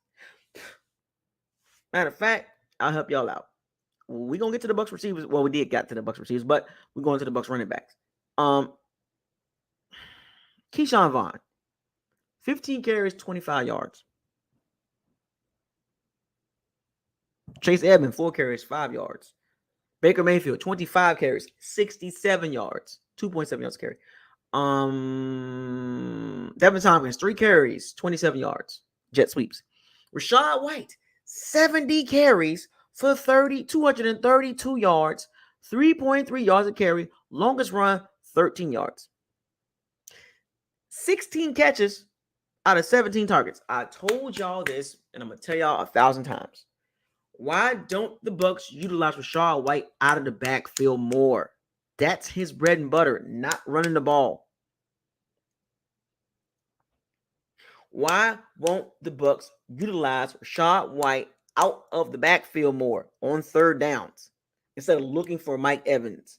Matter of fact, I'll help y'all out. We're going to get to the Bucs receivers. Well, we did get to the Bucs receivers, but we're going to the Bucs running backs. Keyshawn Vaughn, 15 carries, 25 yards. Chase Edmonds, 4 carries, 5 yards. Baker Mayfield, 25 carries, 67 yards, 2.7 yards a carry. Devin Tompkins, 3 carries, 27 yards, jet sweeps. Rachaad White, 70 carries for 232 yards, 3.3 yards a carry, longest run, 13 yards. 16 catches out of 17 targets. I told y'all this, and I'm going to tell y'all 1,000 times. Why don't the Bucs utilize Rachaad White out of the backfield more? That's his bread and butter, not running the ball. Why won't the Bucs utilize Rachaad White out of the backfield more on third downs instead of looking for Mike Evans?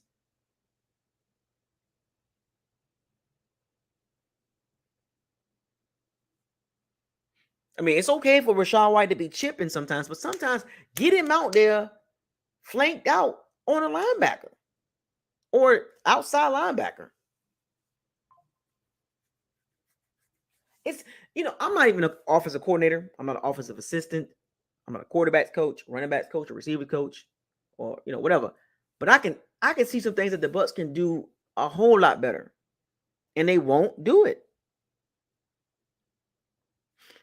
I mean, it's okay for Rachaad White to be chipping sometimes, but sometimes get him out there flanked out on a linebacker or outside linebacker. I'm not even an offensive coordinator. I'm not an offensive assistant. I'm not a quarterback's coach, running backs coach, or receiver coach, or whatever. But I can see some things that the Bucs can do a whole lot better, and they won't do it.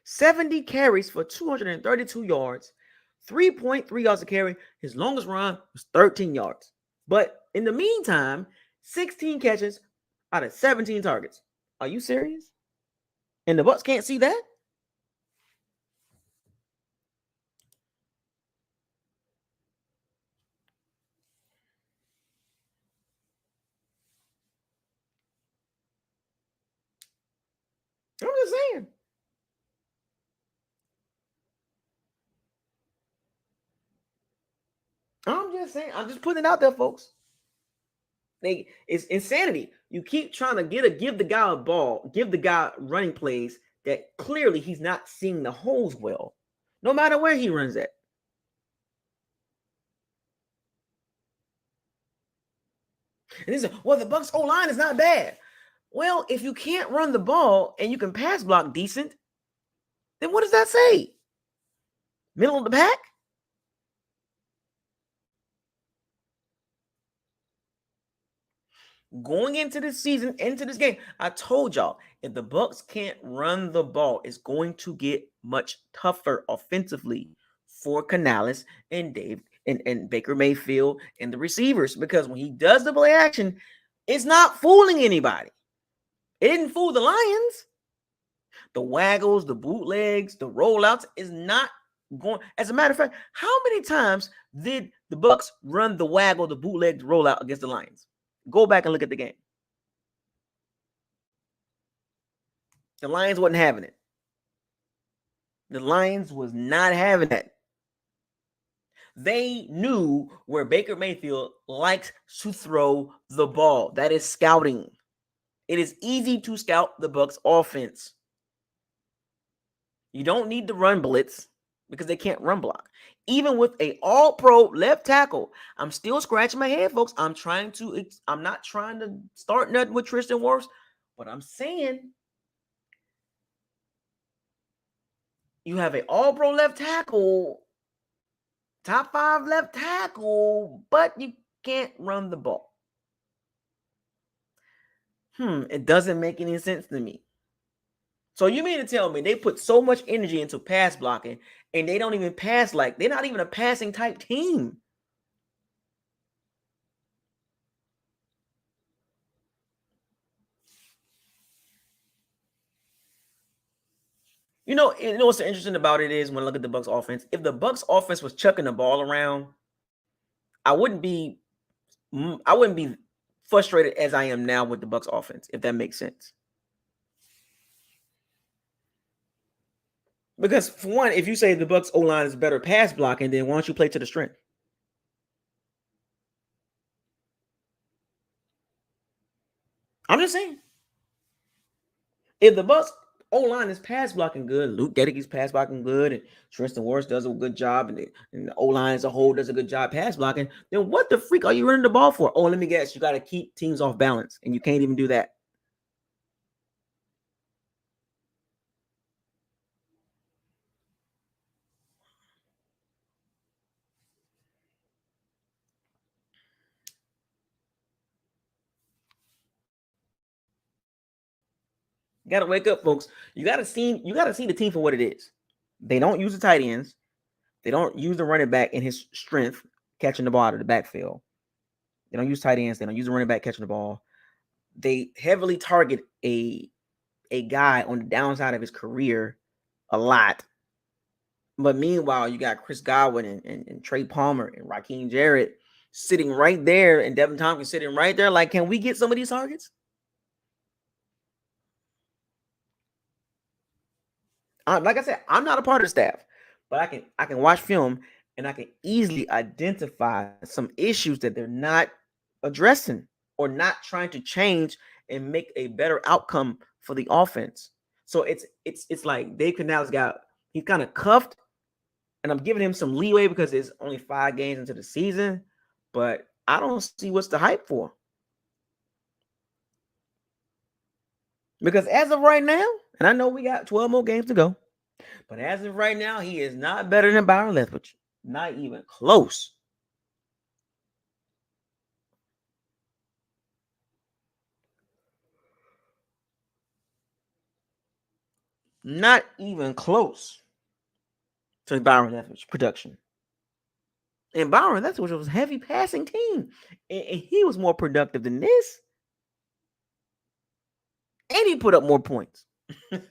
70 carries for 232 yards, 3.3 yards a carry. His longest run was 13 yards. But in the meantime, 16 catches out of 17 targets. Are you serious? And the Bucs can't see that? I'm just saying. I'm just putting it out there, folks. It's insanity. You keep trying to give the guy a ball, give the guy running plays that clearly he's not seeing the holes well, no matter where he runs at. And this is, well, the Bucs O-line is not bad. Well, if you can't run the ball and you can pass block decent, then what does that say? Middle of the pack? Going into this season, into this game, I told y'all, if the Bucs can't run the ball, it's going to get much tougher offensively for Canales and Dave and Baker Mayfield and the receivers, because when he does the play action, it's not fooling anybody. It didn't fool the Lions. The waggles, the bootlegs, the rollouts is not going. As a matter of fact, how many times did the Bucs run the waggle, the bootleg, the rollout against the Lions? Go back and look at the game. The Lions wasn't having it. The Lions was not having that. They knew where Baker Mayfield likes to throw the ball. That is scouting. It is easy to scout the Bucs offense. You don't need to run blitz because they can't run block. Even with a all-pro left tackle, I'm still scratching my head, folks. I'm not trying to start nothing with Tristan Wirfs, but I'm saying you have an all-pro left tackle, top 5 left tackle, but you can't run the ball. It doesn't make any sense to me. So you mean to tell me they put so much energy into pass blocking and they don't even pass, like they're not even a passing type team? You know what's interesting about it is when I look at the Bucs offense. If the Bucs offense was chucking the ball around, I wouldn't be frustrated as I am now with the Bucs offense, if that makes sense. Because for one, if you say the Bucs O-line is better pass blocking, then why don't you play to the strength? I'm just saying. If the Bucs O-line is pass blocking good, Luke Gedicke's pass blocking good, and Tristan Wirfs does a good job, and the O-line as a whole does a good job pass blocking, then what the freak are you running the ball for? Oh, let me guess, you got to keep teams off balance, and you can't even do that. You got to wake up, folks. You got to see the team for what it is. They don't use the tight ends. They don't use the running back in his strength catching the ball out of the backfield. They don't use tight ends. They don't use the running back catching the ball. They heavily target a guy on the downside of his career a lot. But meanwhile, you got Chris Godwin and Trey Palmer and Raheem Jarrett sitting right there, and Devin Tompkins sitting right there. Like, can we get some of these targets? Like I said, I'm not a part of the staff, but I can watch film and I can easily identify some issues that they're not addressing or not trying to change and make a better outcome for the offense. So it's like Dave Canales he's kind of cuffed, and I'm giving him some leeway because it's only 5 games into the season, but I don't see what's the hype for. Because as of right now, and I know we got 12 more games to go, but as of right now, he is not better than Byron Leftwich. Not even close. Not even close to Byron Leftwich production. And Byron Leftwich was a heavy passing team. And he was more productive than this. And he put up more points. I'm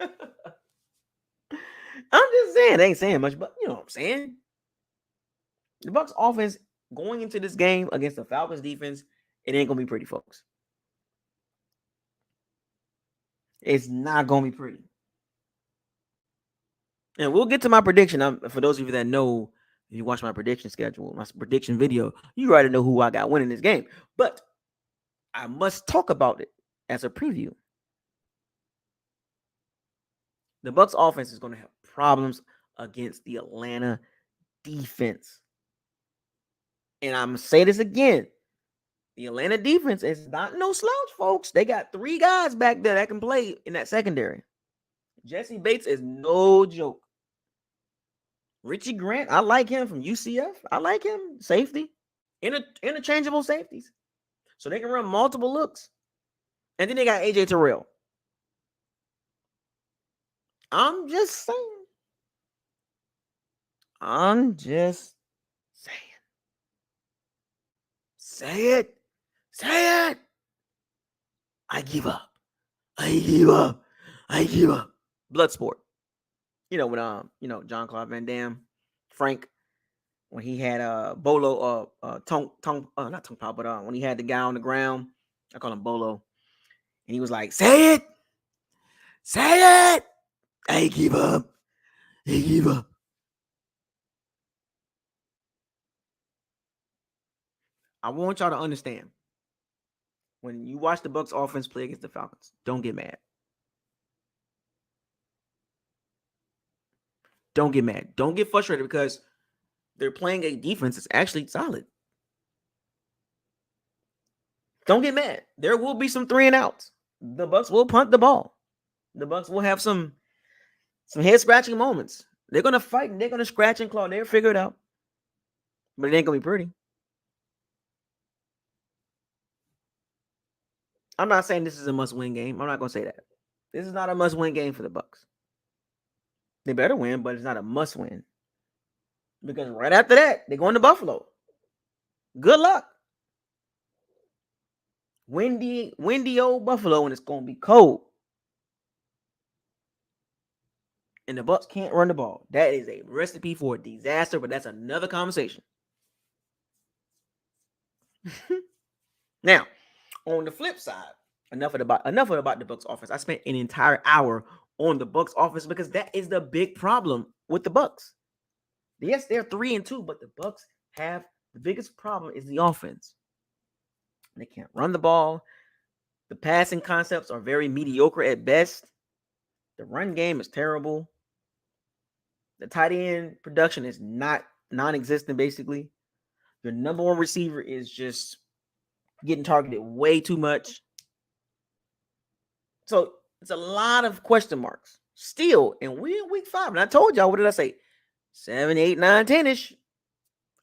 just saying, I ain't saying much, but you know what I'm saying. The Bucs offense going into this game against the Falcons defense, it ain't gonna be pretty, folks. It's not gonna be pretty. And we'll get to my prediction. For those of you that know, if you watch my prediction schedule, my prediction video, you already know who I got winning this game. But I must talk about it as a preview. The Bucs offense is going to have problems against the Atlanta defense. And I'm going to say this again. The Atlanta defense is not no slouch, folks. They got 3 guys back there that can play in that secondary. Jesse Bates is no joke. Richie Grant, I like him from UCF. I like him. Safety. Interchangeable safeties. So they can run multiple looks. And then they got AJ Terrell. I'm just saying. Say it. Say it. I give up. Bloodsport. You know, when John Claude Van Damme, Frank, when he had Bolo not tongue pop, but when he had the guy on the ground I call him Bolo. And he was like, say it. Say it. Hey, keep up. Hey, keep up. I want y'all to understand. When you watch the Bucs offense play against the Falcons, don't get mad. Don't get mad. Don't get frustrated because they're playing a defense that's actually solid. Don't get mad. There will be some 3-and-outs. The Bucs will punt the ball. The Bucs will have some head scratching moments. They're gonna fight and they're gonna scratch and claw. They'll figure it out. But it ain't gonna be pretty. I'm not saying this is a must-win game. I'm not gonna say that. This is not a must-win game for the Bucs. They better win, but it's not a must-win. Because right after that, they're going to Buffalo. Good luck. Windy old Buffalo, and it's gonna be cold. And the Bucs can't run the ball. That is a recipe for a disaster, but that's another conversation. Now, on the flip side, enough about the Bucs offense. I spent an entire hour on the Bucs offense because that is the big problem with the Bucs. Yes, they're 3-2, but the Bucs have the biggest problem is the offense. They can't run the ball. The passing concepts are very mediocre at best. The run game is terrible. The tight end production is non-existent, basically. Your number one receiver is just getting targeted way too much. So it's a lot of question marks still. And we're in week 5. And I told y'all, what did I say? 7, 8, 9, 10-ish.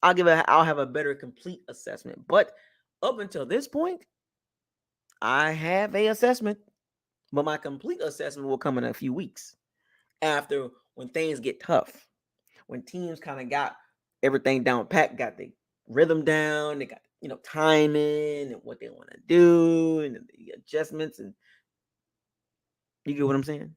I'll have a better complete assessment. But up until this point, I have a assessment. But my complete assessment will come in a few weeks. After when things get tough. When teams kind of got everything down pat, got the rhythm down, they got timing and what they want to do and the adjustments, and you get what I'm saying?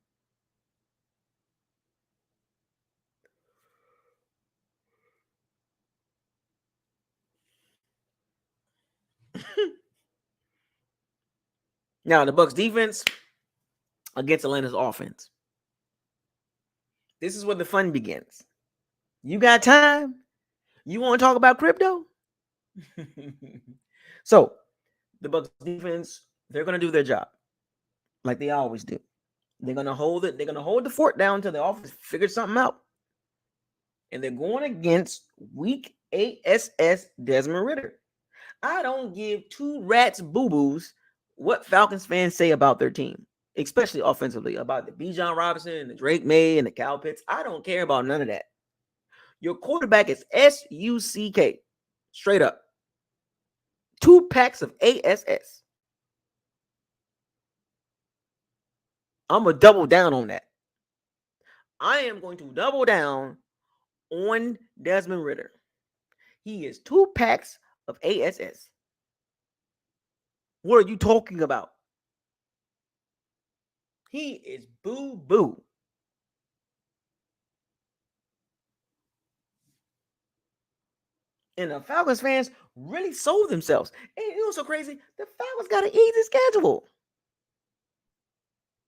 Now the Bucs defense against Atlanta's offense. This is where the fun begins. You got time? You want to talk about crypto? So the Bucs defense, they're gonna do their job like they always do. They're gonna hold it. They're gonna hold the fort down until the offense figures something out. And they're going against Week 8 SS Desmond Ritter. I don't give two rats boo-boos what Falcons fans say about their team, especially offensively, about the Bijan Robinson and the Drake May and the Cal Pitts. I don't care about none of that. Your quarterback is SUCK, straight up. 2 packs of ASS. I'm going to double down on that. I am going to double down on Desmond Ritter. He is 2 packs of ASS. What are you talking about? He is boo-boo. And the Falcons fans really sold themselves. And it was so crazy. The Falcons got an easy schedule.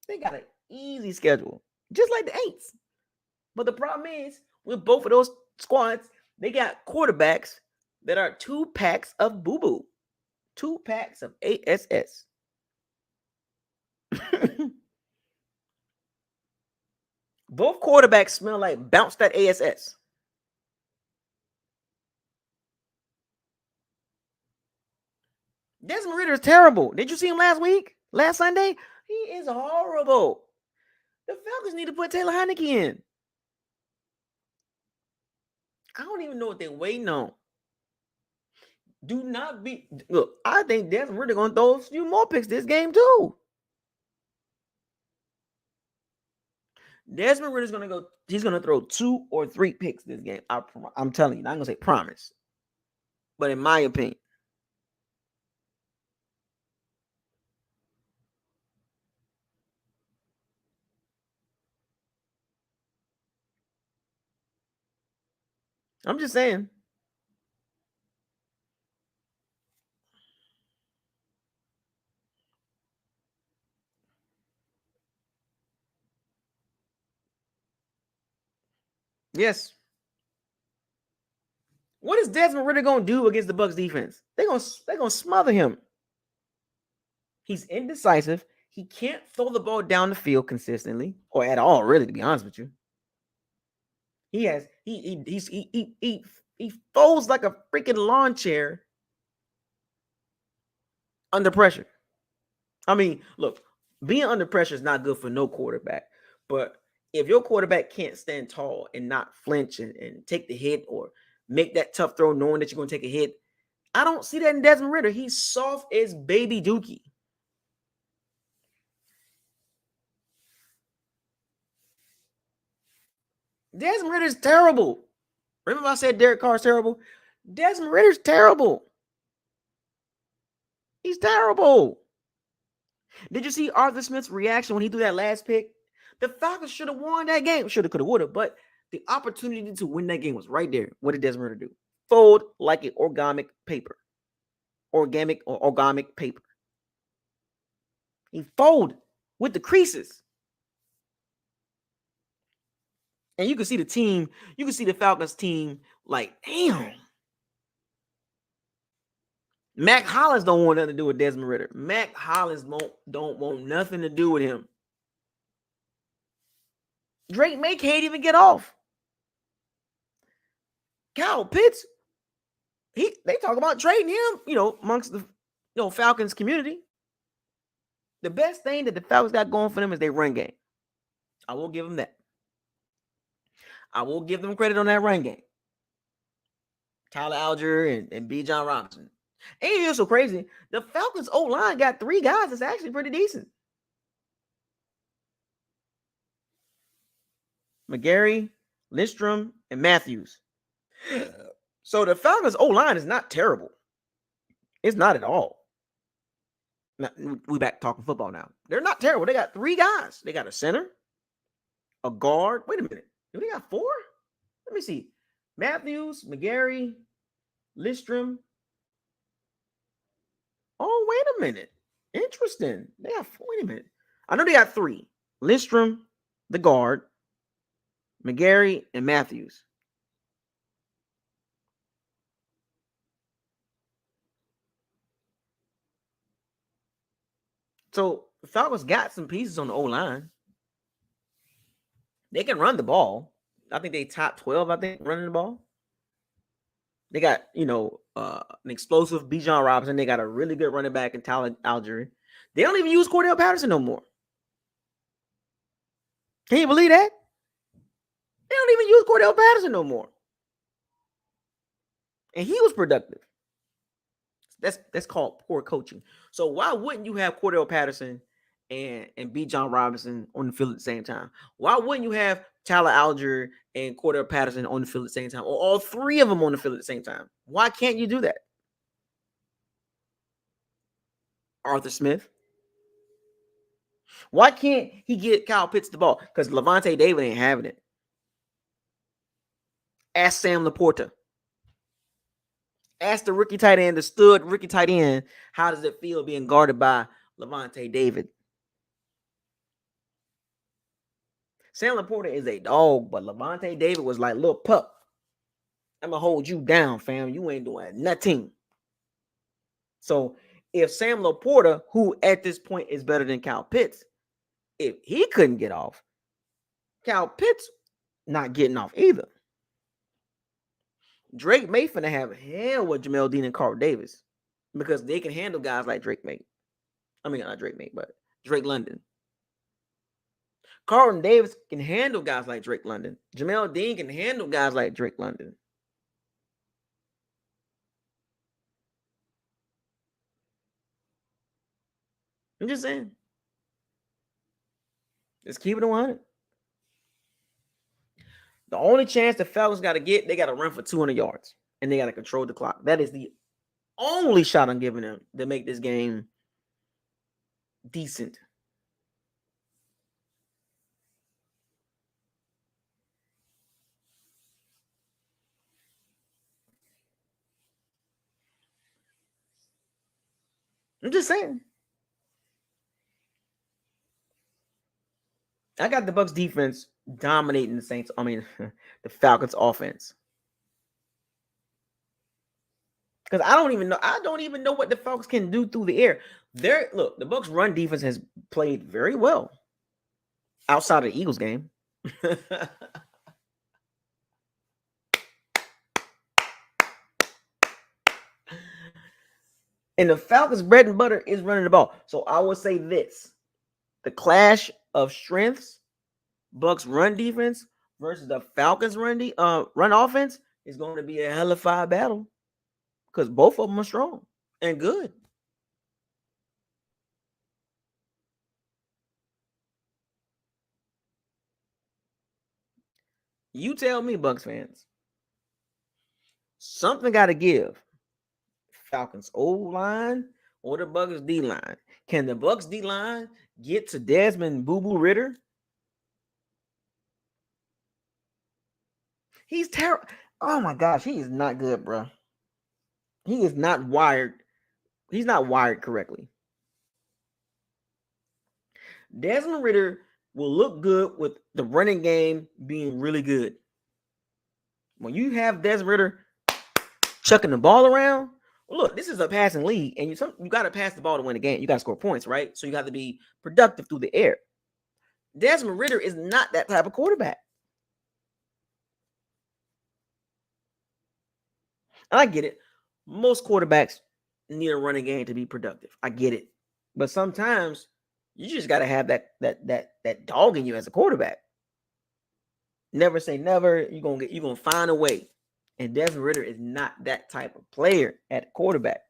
They got an easy schedule, just like the Aints. But the problem is, with both of those squads, they got quarterbacks that are 2 packs of boo-boo. 2 packs of ASS. Both quarterbacks smell like bounce that ASS. Desmond Ritter is terrible. Did you see him last week? Last Sunday? He is horrible. The Falcons need to put Taylor Heineke in. I don't even know what they're waiting on. Do not be. Look, I think Desmond Ritter going to throw a few more picks this game, too. Desmond Ritter's going to go. He's going to throw 2 or 3 picks this game. I'm telling you. I'm going to say promise. But in my opinion, I'm just saying. Yes. What is Desmond Ritter gonna do against the Bucs defense? They're gonna smother him. He's indecisive. He can't throw the ball down the field consistently or at all, really, to be honest with you. He folds like a freaking lawn chair under pressure. I mean, look, being under pressure is not good for no quarterback. But if your quarterback can't stand tall and not flinch and take the hit or make that tough throw knowing that you're going to take a hit, I don't see that in Desmond Ritter. He's soft as baby dookie. Desmond Ritter's terrible. Remember I said Derek Carr's terrible? Desmond Ritter's terrible. He's terrible. Did you see Arthur Smith's reaction when he threw that last pick? The Falcons should have won that game. Shoulda, coulda, woulda. But the opportunity to win that game was right there. What did Desmond Ritter do? Fold like an organic paper. Organic paper. He fold with the creases. And you can see the team, you can see the Falcons team like, damn. Mac Hollins don't want nothing to do with Desmond Ritter. Mac Hollins don't want nothing to do with him. Drake May can't even get off. Kyle Pitts, they talk about trading him, amongst the Falcons community. The best thing that the Falcons got going for them is their run game. I will give them that. I will give them credit on that run game. Tyler Algier and B. John Robinson. And it's so crazy. The Falcons O-line got 3 guys that's actually pretty decent. McGarry, Lindstrom, and Matthews. So the Falcons O-line is not terrible. It's not at all. Now, we back talking football now. They're not terrible. They got 3 guys. They got a center, a guard. Wait a minute. Do they got 4? Let me see. Matthews, McGarry, Lindstrom. Oh, wait a minute. Interesting. Wait a minute. I know they got 3. Lindstrom, the guard, McGarry, and Matthews. So the Falcons got some pieces on the O-line. They can run the ball. I think they top 12, running the ball. They got, an explosive Bijan Robinson. They got a really good running back in Tyler Algier. They don't even use Cordell Patterson no more. Can you believe that? They don't even use Cordell Patterson no more. And he was productive. That's called poor coaching. So why wouldn't you have Cordell Patterson and B. John Robinson on the field at the same time? Why wouldn't you have Tyler Algier and Cordell Patterson on the field at the same time? Or all 3 of them on the field at the same time? Why can't you do that? Arthur Smith. Why can't he get Kyle Pitts the ball? Because Levante David ain't having it. Ask Sam Laporta. Ask the rookie tight end, the stud rookie tight end, how does it feel being guarded by Levante David? Sam Laporta is a dog, but Levante David was like, little pup. I'm going to hold you down, fam. You ain't doing nothing. So if Sam Laporta, who at this point is better than Kyle Pitts, if he couldn't get off, Kyle Pitts not getting off either. Drake May finna have hell with Jamel Dean and Carl Davis because they can handle guys like Drake May. I mean, not Drake May, but Drake London. Carlton Davis can handle guys like Drake London. Jamel Dean can handle guys like Drake London. I'm just saying. Let's keep it 100. The only chance the Falcons got to get, they got to run for 200 yards. And they got to control the clock. That is the only shot I'm giving them to make this game decent. I'm just saying. I got the Bucs defense dominating the Saints. I mean, the Falcons offense. Because I don't even know. I don't even know what the Falcons can do through the air. Look, the Bucs run defense has played very well outside of the Eagles game. And the Falcons' bread and butter is running the ball. So I would say this: the clash of strengths, Bucs run defense versus the Falcons run offense is going to be a hellified battle because both of them are strong and good. You tell me, Bucs fans, something got to give. Falcons O line or the Bucs D line? Can the Bucs D line get to Desmond Boo Boo Ritter? He's terrible. Oh my gosh, he is not good, bro. He is not wired. He's not wired correctly. Desmond Ritter will look good with the running game being really good. When you have Desmond Ritter chucking the ball around, look, this is a passing league, and you got to pass the ball to win the game. You got to score points, right? So you got to be productive through the air. Desmond Ritter is not that type of quarterback. And I get it. Most quarterbacks need a running game to be productive. I get it. But sometimes you just got to have that dog in you as a quarterback. Never say never. You're gonna find a way. And Desmond Ritter is not that type of player at quarterback.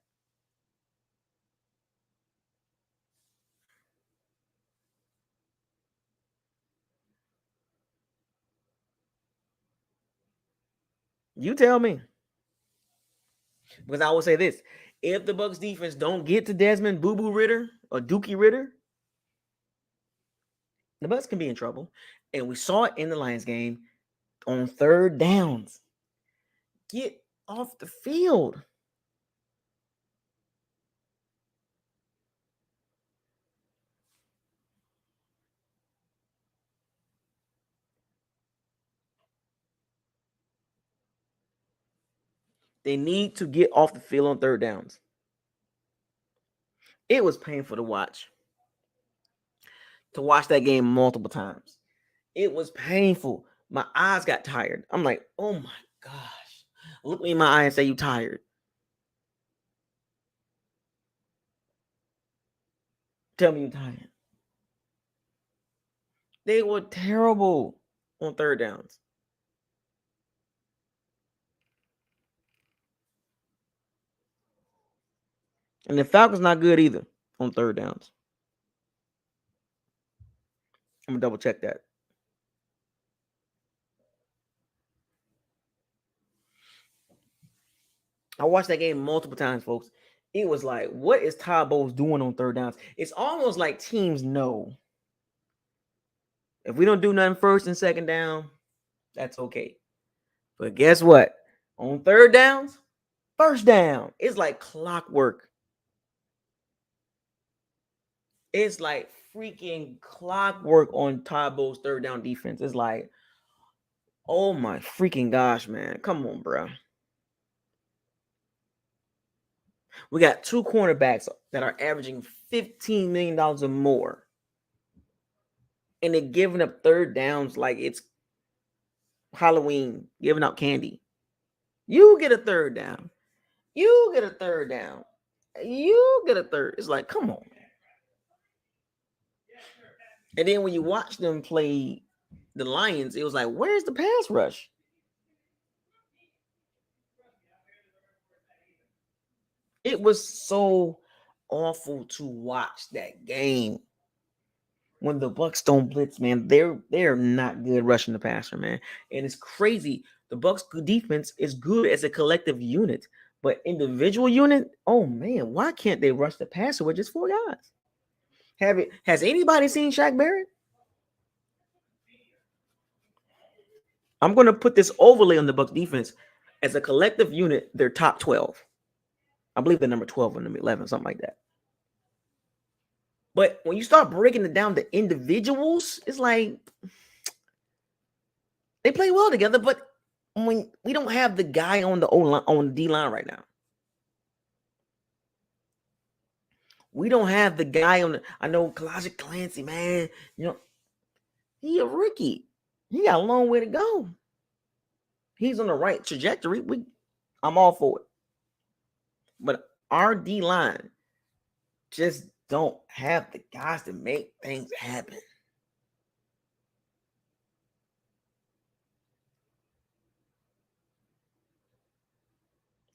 You tell me. Because I will say this: if the Bucs defense don't get to Desmond Boo Boo Ritter or Dookie Ritter, the Bucs can be in trouble. And we saw it in the Lions game on third downs. Get off the field. They need to get off the field on third downs. It was painful to watch that game multiple times. It was painful. My eyes got tired. I'm like, oh my gosh. Look me in my eye and say you tired. Tell me you tired. They were terrible on third downs. And the Falcons not good either on third downs. I'm gonna double check that. I watched that game multiple times, folks. It was like, what is Todd Bowles doing on third downs? It's almost like teams know if we don't do nothing first and second down, that's okay. But guess what? On third downs, first down. It's like clockwork. It's like freaking clockwork on Todd Bowles' third down defense. It's like, oh my freaking gosh, man. Come on, bro. We got two cornerbacks that are averaging $15 million or more. And they're giving up third downs like it's Halloween, giving out candy. You get a third down. You get a third down. You get a third. It's like, come on. And then when you watch them play the Lions, it was like, where's the pass rush? It was so awful to watch that game. When the Bucs don't blitz, man, they're not good rushing the passer, man. And it's crazy. The Bucs defense is good as a collective unit, but individual unit, oh man, why can't they rush the passer with just four guys? Has anybody seen Shaq Barrett? I'm gonna put this overlay on the Bucs defense as a collective unit. They're top 12. I believe they're number 12 or number 11, something like that. But when you start breaking it down to individuals, it's like they play well together, but when we don't have the guy on the O line, on the D line right now. We don't have the guy on the. I know Kalijah Clancy, man. You know, he a rookie. He got a long way to go. He's on the right trajectory. I'm all for it. But our D line just don't have the guys to make things happen.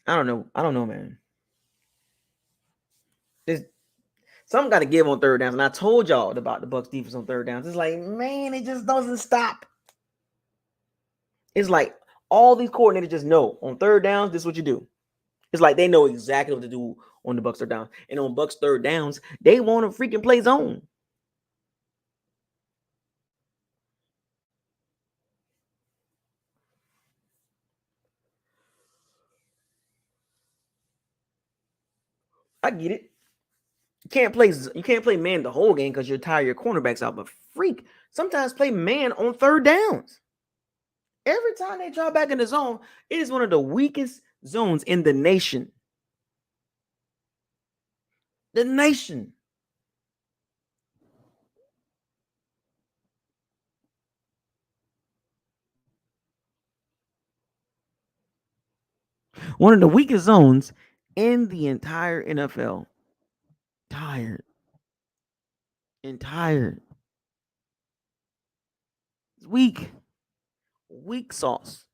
I don't know, man. There's something got to give on third downs, and I told y'all about the Bucs defense on third downs. It's like, man, it just doesn't stop. It's like all these coordinators just know on third downs, this is what you do. It's like they know exactly what to do on the Bucs third down, and on Bucs third downs, they want to freaking play zone. I get it. You can't play man the whole game because you're tired your cornerbacks out. But freak, sometimes play man on third downs. Every time they drop back in the zone, it is one of the weakest zones in the nation. The nation. One of the weakest zones in the entire NFL. Tired. And tired. It's weak. Weak sauce.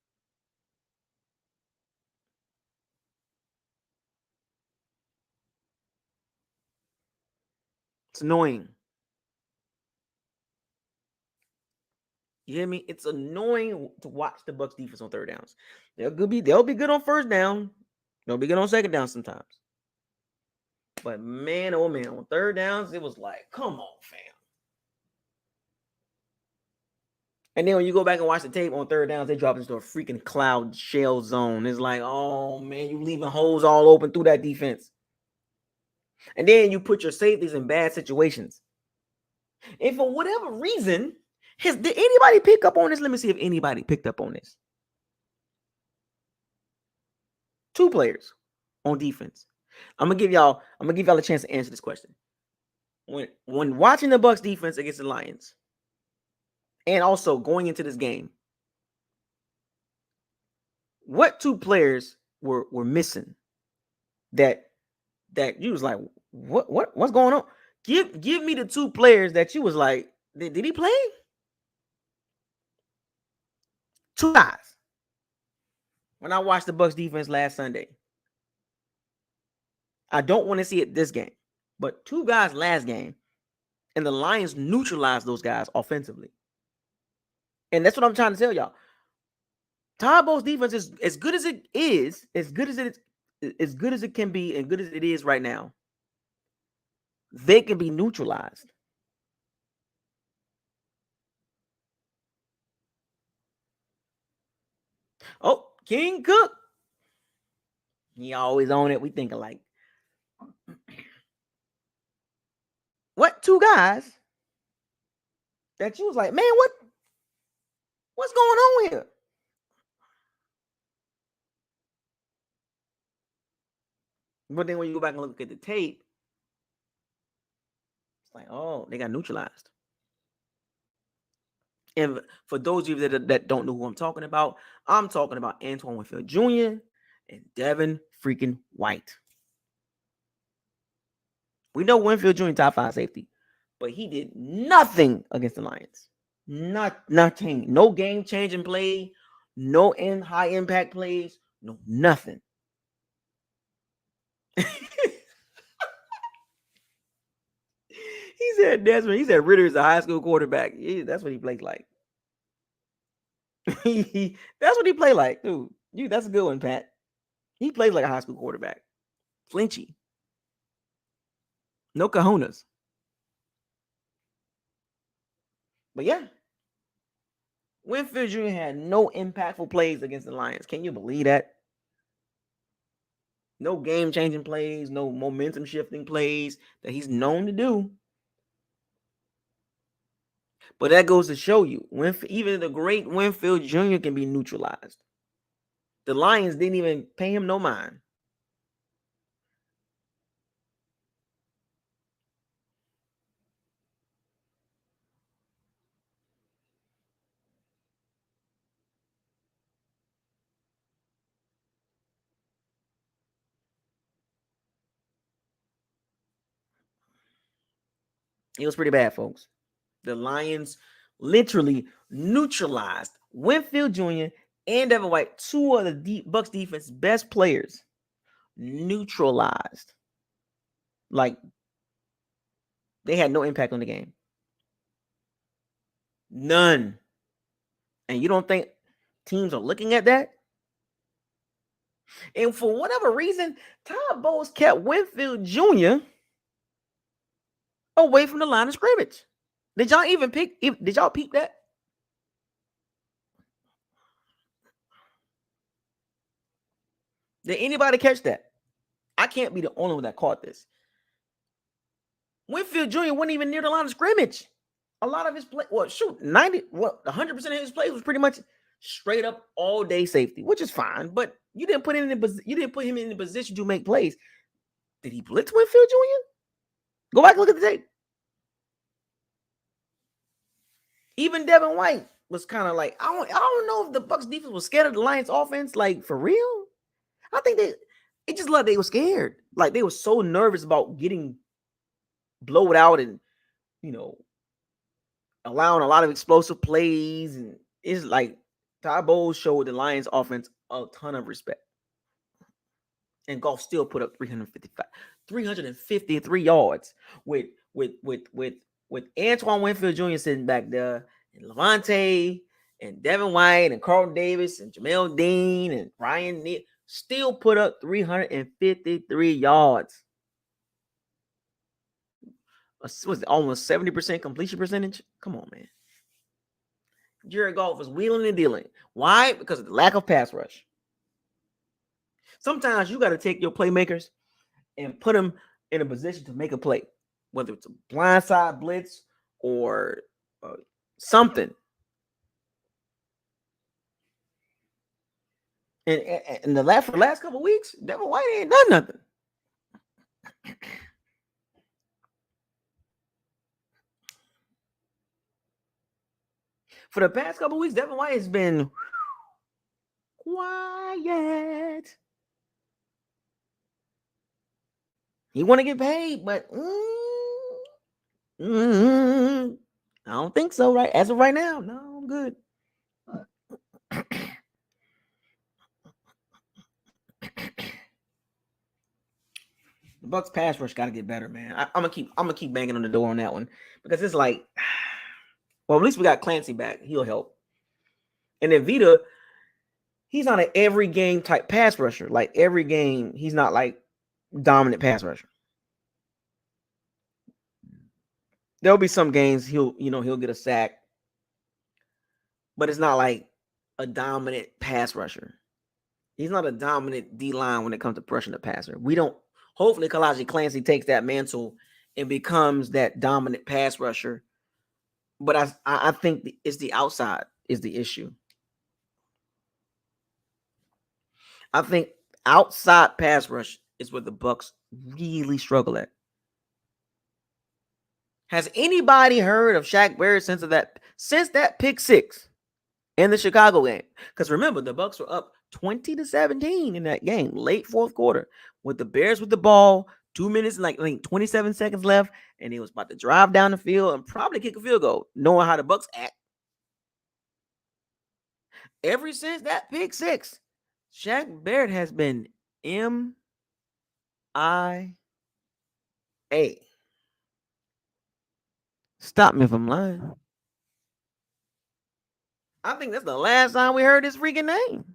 It's annoying. You hear me? It's annoying to watch the Bucs defense on third downs. They'll be good on first down. They'll be good on second down sometimes. But man, oh man, on third downs, it was like, come on, fam. And then when you go back and watch the tape on third downs, they drop into a freaking cloud shell zone. It's like, oh man, you leaving holes all open through that defense. And then you put your safeties in bad situations. And for whatever reason, did anybody pick up on this? Let me see if anybody picked up on this. 2 players on defense. I'm gonna give y'all a chance to answer this question. When watching the Bucs defense against the Lions, and also going into this game, what 2 players were missing that you was like, what's going on? Give me the 2 players that you was like, did he play? 2 guys. When I watched the Bucs defense last Sunday, I don't want to see it this game, but 2 guys last game, and the Lions neutralized those guys offensively. And that's what I'm trying to tell y'all. Todd Bowles' defense is as good as it is, as good as it can be, and good as it is right now. They can be neutralized. Oh, King Cook. He always on it. We thinking like, what 2 guys that you was like, man, what's going on here? But then when you go back and look at the tape, it's like, oh, they got neutralized. And for those of you that don't know who I'm talking about Antoine Winfield Jr. and Devin freaking White. We know Winfield Jr. top 5 safety, but he did nothing against the Lions. Nothing. No game changing play. No high impact plays. No nothing. He said Desmond. He said Ritter's a high school quarterback. Yeah, that's what he plays like. That's what he played like, dude. That's a good one, Pat. He plays like a high school quarterback. Flinchy. No cojones. But yeah, Winfield Jr. had no impactful plays against the Lions. Can you believe that? No game-changing plays, no momentum-shifting plays that he's known to do. But that goes to show you, even the great Winfield Jr. can be neutralized. The Lions didn't even pay him no mind. It was pretty bad, folks. The Lions literally neutralized Winfield Jr. and Devin White, two of the Bucs defense best players. Neutralized. Like, they had no impact on the game. None. And you don't think teams are looking at that? And for whatever reason, Todd Bowles kept Winfield Jr. away from the line of scrimmage. Did y'all even did y'all peep that? Did anybody catch that? I can't be the only one that caught this. Winfield Jr. wasn't even near the line of scrimmage. A lot of his play, 100% of his plays was pretty much straight up all day safety, which is fine. But you didn't put him in the position to make plays. Did he blitz Winfield Jr.? Go back and look at the tape. Even Devin White was kind of like, I don't know if the Bucs defense was scared of the Lions offense, like for real. I think it just like they were scared. Like they were so nervous about getting blowed out and, allowing a lot of explosive plays. And it's like Todd Bowles showed the Lions offense a ton of respect. And Goff still put up 353 yards with Antoine Winfield Jr. sitting back there, and Levante and Devin White and Carlton Davis and Jamel Dean and Ryan Neal still put up 353 yards. Was it almost 70% completion percentage? Come on, man. Jared Goff was wheeling and dealing. Why? Because of the lack of pass rush. Sometimes you got to take your playmakers and put them in a position to make a play, whether it's a blindside blitz or something. And for the last couple of weeks, Devin White ain't done nothing. For the past couple of weeks, Devin White has been quiet. He want to get paid, but I don't think so. Right as of right now, no, I'm good. The Bucs pass rush got to get better, man. I'm gonna keep banging on the door on that one because it's like, well, at least we got Clancy back. He'll help. And then Vita, he's not an every game type pass rusher. Like every game, he's not like dominant pass rusher. There'll be some games he'll get a sack, but it's not like a dominant pass rusher. He's not a dominant D-line when it comes to pressure the passer. Hopefully Kalaji Clancy takes that mantle and becomes that dominant pass rusher. But I think it's the outside is the issue. I think outside pass rush is what the Bucs really struggle at. Has anybody heard of Shaq Barrett since that pick six in the Chicago game? Because remember, the Bucs were up 20-17 in that game, late fourth quarter, with the Bears with the ball, 2 minutes, like 27 seconds left, and he was about to drive down the field and probably kick a field goal, knowing how the Bucs act. Ever since that pick six, Shaq Barrett has been MIA. Stop me if I'm lying. I think that's the last time we heard his freaking name.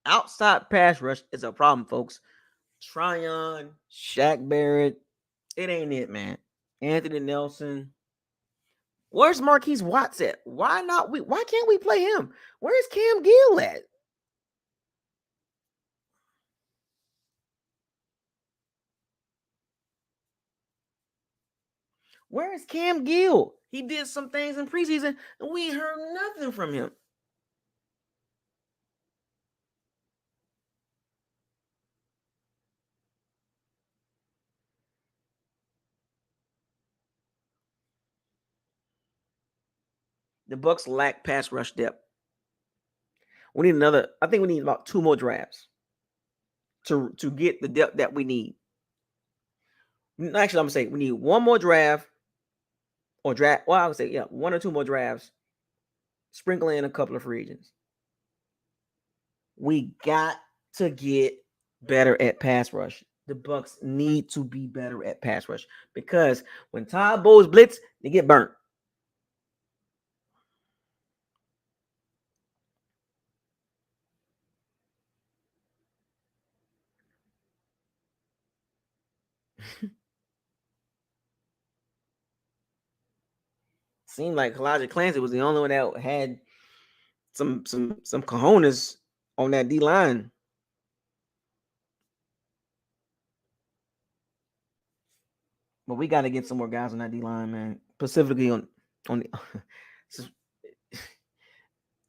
Outside pass rush is a problem, folks. Tryon, Shaq Barrett, it ain't it, man. Anthony Nelson. Where's Marquise Watts at? Why can't we play him? Where's Cam Gill at? Where is Cam Gill? He did some things in preseason, and we heard nothing from him. The Bucs lack pass rush depth. We need another. I think we need about 2 more drafts to get the depth that we need. Actually, I'm gonna say we need 1 more draft or draft. Well, I would say 1 or 2 more drafts. Sprinkle in a couple of free agents. We got to get better at pass rush. The Bucs need to be better at pass rush because when Todd Bowles blitz, they get burnt. Seemed like Elijah Clancy was the only one that had some cojones on that D line. But we got to get some more guys on that D line, man. Specifically on the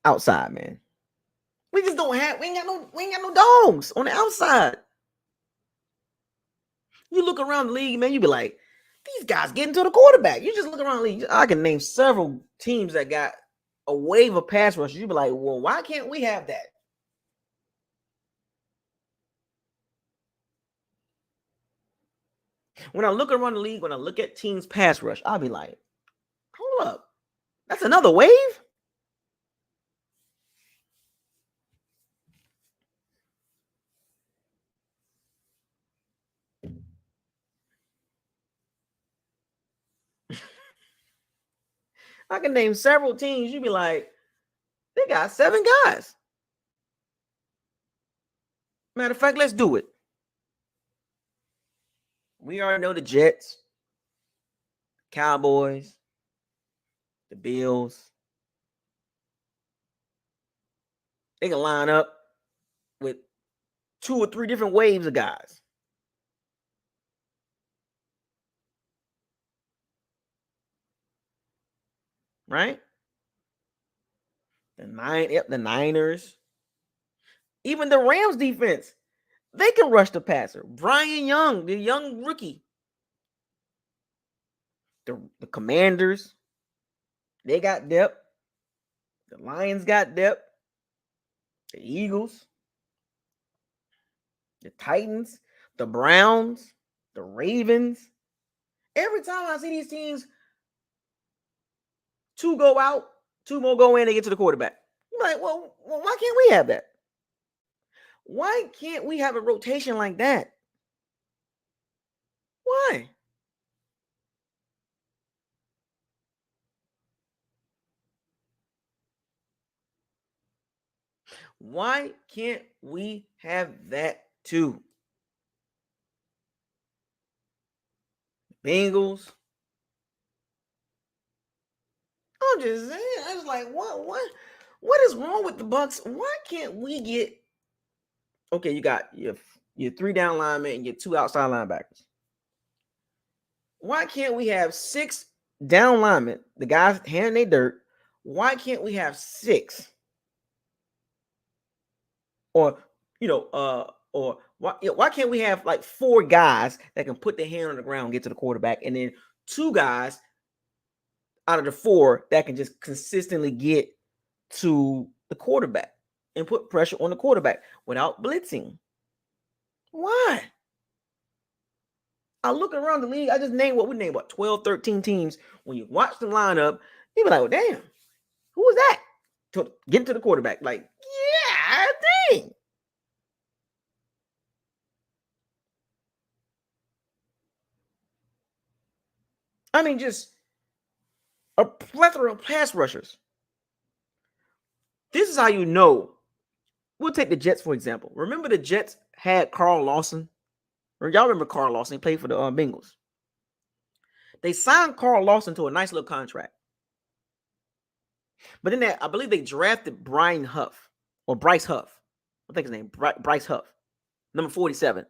outside, man. We just don't have. We ain't got no dogs on the outside. You look around the league, man. You be like, these guys getting to the quarterback. You just look around the league. I can name several teams that got a wave of pass rushers. You be like, well, why can't we have that? When I look around the league, when I look at teams pass rush, I'll be like, hold up, that's another wave. I can name several teams. You'd be like, they got 7 guys. Matter of fact, let's do it. We already know the Jets, Cowboys, the Bills. They can line up with 2 or 3 different waves of guys. Right? The Niners. Even the Rams defense. They can rush the passer. Brian Young, the young rookie. The Commanders, they got depth. The Lions got depth. The Eagles, the Titans, the Browns, the Ravens. Every time I see these teams, 2 go out, 2 more go in, they get to the quarterback. I'm like, well, why can't we have that? Why can't we have a rotation like that? Why? Why can't we have that too? Bengals. I'm just saying. I was like, what is wrong with the Bucs? Why can't we get okay? You got your 3 down linemen and your 2 outside linebackers. Why can't we have 6 down linemen? The guys handing their dirt. Why can't we have 6? Or or why can't we have like 4 guys that can put their hand on the ground and get to the quarterback, and then 2 guys out of the 4 that can just consistently get to the quarterback and put pressure on the quarterback without blitzing? Why? I look around the league. I just named what we named, 12, 13 teams. When you watch the lineup, you be like, well, damn, who was that? To get to the quarterback. Like, yeah, dang. I mean, just a plethora of pass rushers. This is how you know. We'll take the Jets, for example. Remember the Jets had Carl Lawson? Or y'all remember Carl Lawson? He played for the Bengals. They signed Carl Lawson to a nice little contract. But then I believe they drafted Brian Huff or Bryce Huff. I think his name Bryce Huff, number 47.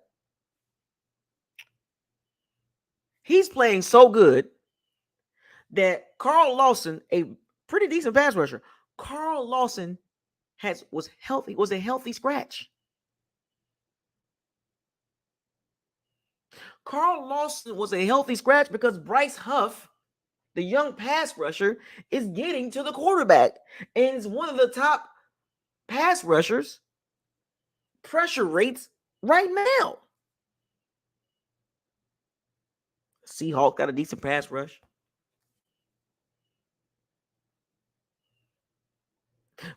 He's playing so good that Carl Lawson, a pretty decent pass rusher, Carl Lawson was a healthy scratch. Carl Lawson was a healthy scratch because Bryce Huff, the young pass rusher, is getting to the quarterback and is one of the top pass rushers pressure rates right now. Seahawks got a decent pass rush.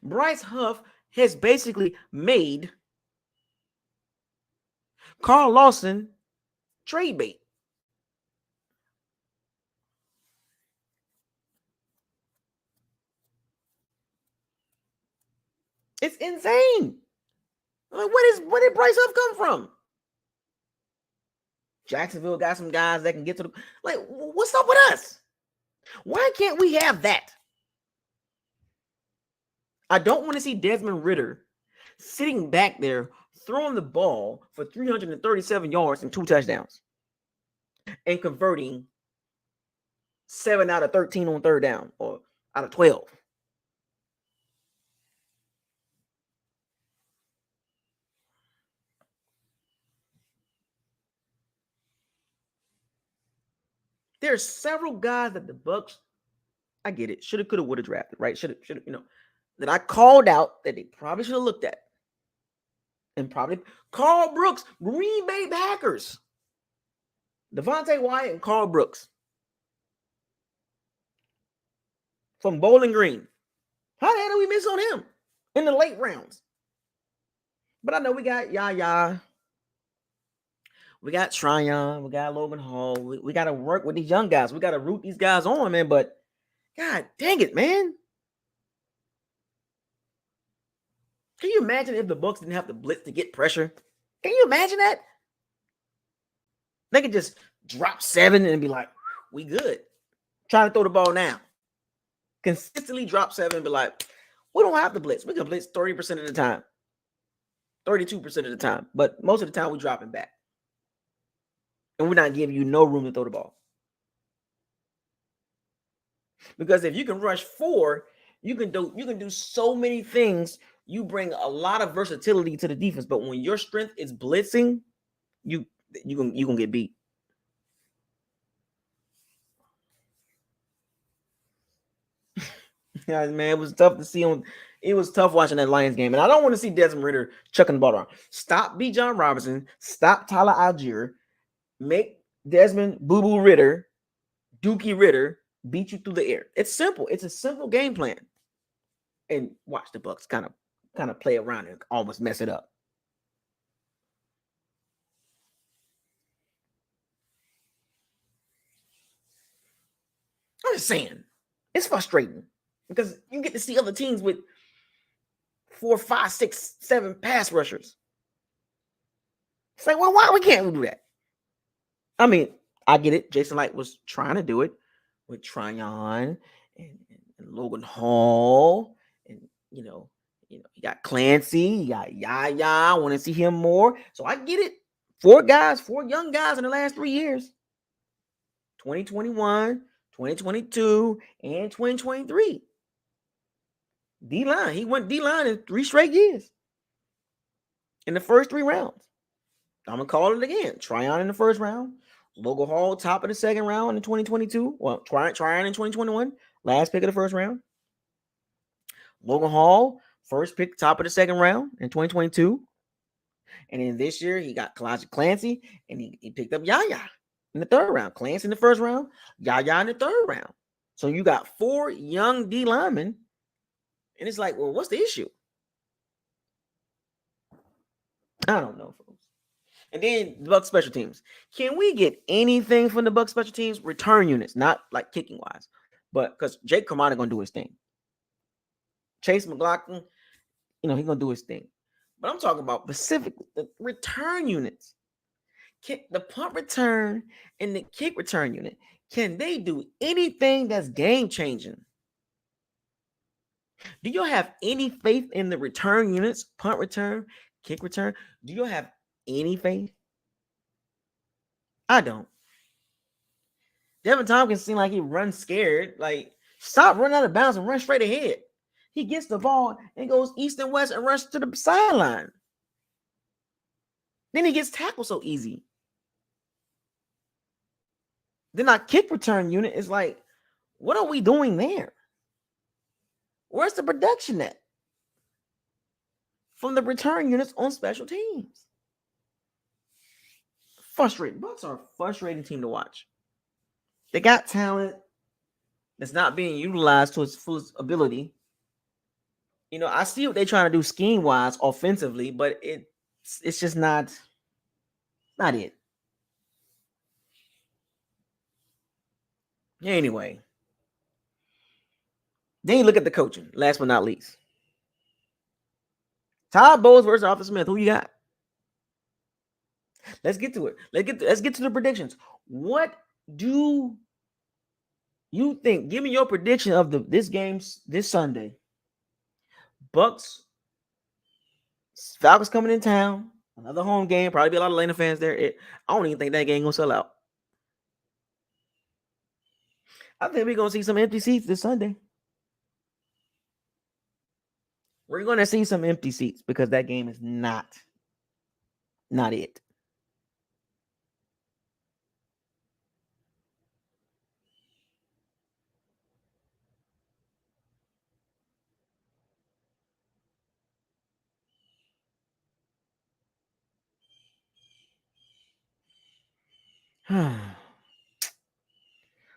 Bryce Huff has basically made Carl Lawson trade bait. It's insane. Like, where did Bryce Huff come from? Jacksonville got some guys that can get to the like. What's up with us? Why can't we have that? I don't want to see Desmond Ridder sitting back there throwing the ball for 337 yards and 2 touchdowns and converting 7 out of 13 on third down or out of 12. There's several guys that the Bucs, I get it, shoulda, coulda, woulda drafted, right? Shoulda, that I called out that they probably should have looked at. And probably Carl Brooks, Green Bay Packers. Devontae Wyatt and Carl Brooks from Bowling Green. How the hell did we miss on him in the late rounds? But I know we got Yaya. We got Tryon. We got Logan Hall. We got to work with these young guys. We got to root these guys on, man. But God dang it, man. Can you imagine if the Bucs didn't have to blitz to get pressure? Can you imagine that? They could just drop 7 and be like, we good. Trying to throw the ball now. Consistently drop 7 and be like, we don't have to blitz. We can blitz 30% of the time. 32% of the time. But most of the time, we're dropping back. And we're not giving you no room to throw the ball. Because if you can rush 4, you can do so many things. You bring a lot of versatility to the defense. But when your strength is blitzing, you gonna get beat. Yeah, man, it was tough to see him. It was tough watching that Lions game. And I don't want to see Desmond Ridder chucking the ball around. Stop Bijan Robinson. Stop Tyler Algier. Make Desmond Boo-Boo Ridder, Dookie Ridder, beat you through the air. It's simple. It's a simple game plan. And watch the Bucs kind of play around and almost mess it up. I'm just saying, it's frustrating because you get to see other teams with 4, 5, 6, 7 pass rushers. It's like, well, why we can't do that? I mean, I get it. Jason Light was trying to do it with Tryon and Logan Hall, and you got Clancy, you got Yaya. I want to see him more. So I get it. 4 young guys in the last 3 years. 2021, 2022, and 2023. D-line. He went D-line in 3 straight years. In the first 3 rounds. I'm going to call it again. Tryon in the first round. Logan Hall, top of the second round in 2022. Well, Tryon in 2021. Last pick of the first round. Logan Hall, first pick, top of the second round in 2022. And then this year, he got Clancy, and he picked up Yaya in the third round. Clancy in the first round, Yaya in the third round. So you got 4 young D linemen. And it's like, well, what's the issue? I don't know, folks. And then the Bucs special teams. Can we get anything from the Bucs special teams? Return units, not like kicking wise, but because Jake Carmona gonna do his thing. Chase McLaughlin, he's gonna do his thing. But I'm talking about specifically the return units. The punt return and the kick return unit. Can they do anything that's game changing? Do you have any faith in the return units, punt return, kick return? Do you have any faith? I don't. Devin Tompkins seemed like he runs scared. Like, stop running out of bounds and run straight ahead. He gets the ball and goes east and west and rushes to the sideline. Then he gets tackled so easy. Then our kick return unit is like, what are we doing there? Where's the production at? From the return units on special teams. Frustrating. Bucks are a frustrating team to watch. They got talent that's not being utilized to its fullest ability. You know, I see what they're trying to do scheme-wise, offensively, but it's just not it. Anyway, then you look at the coaching. Last but not least, Todd Bowles versus Arthur Smith. Who you got? Let's get to it. Let's get to the predictions. What do you think? Give me your prediction of this game this Sunday. Bucks, Falcons coming in town. Another home game. Probably be a lot of Atlanta fans there. I don't even think that game gonna sell out. I think we're gonna see some empty seats this Sunday. We're gonna see some empty seats because that game is not it.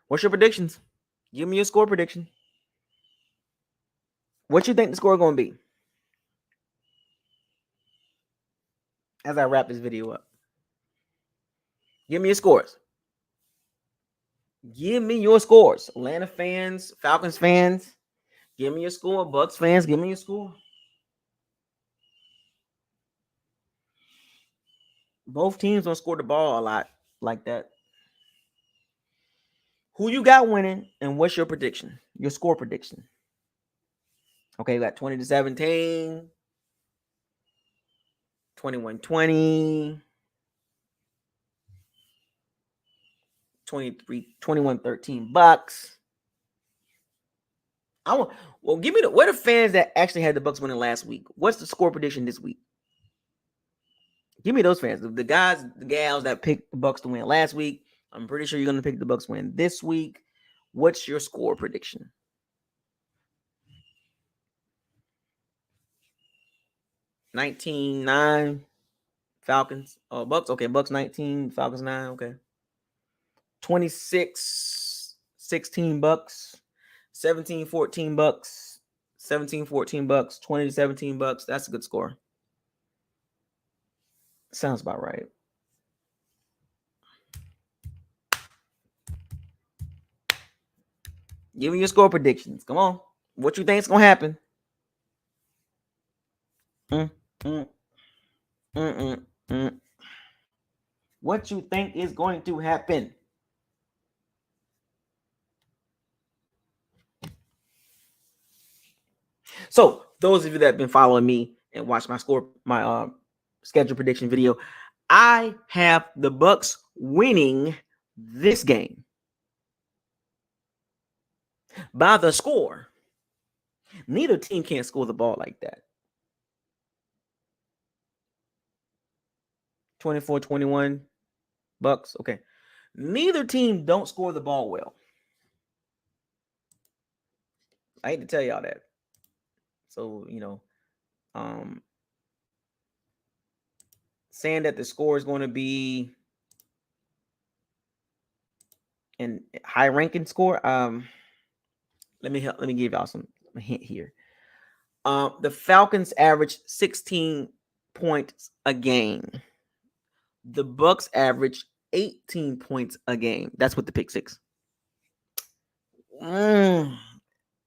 What's your predictions? Give me your score prediction. What you think the score is going to be? As I wrap this video up. Give me your scores. Give me your scores. Atlanta fans, Falcons fans, give me your score. Bucks fans, give me your score. Both teams don't score the ball a lot like that. Who you got winning, and what's your prediction? Your score prediction. Okay, you got 20-17, 21-20, 21-13 Bucks. Give me what are fans that actually had the Bucks winning last week? What's the score prediction this week? Give me those fans. The guys, the gals that picked the Bucks to win last week. I'm pretty sure you're going to pick the Bucks win this week. What's your score prediction? 19-9 Falcons. Oh, Bucks. Okay, Bucks 19, Falcons 9. Okay. 26-16 Bucks. 17-14 Bucks. 17-14 Bucks. 20-17 Bucks. That's a good score. Sounds about right. Give me your score predictions. Come on. What you think is going to happen? What you think is going to happen? So, those of you that have been following me and watched my schedule prediction video, I have the Bucks winning this game by the score. Neither team can score the ball like that. 24-21 Bucks. Okay. Neither team don't score the ball well. I hate to tell y'all that. So, saying that the score is going to be a high ranking score. Let me give y'all a hint here. The Falcons average 16 points a game. The Bucks average 18 points a game. That's with the pick six. And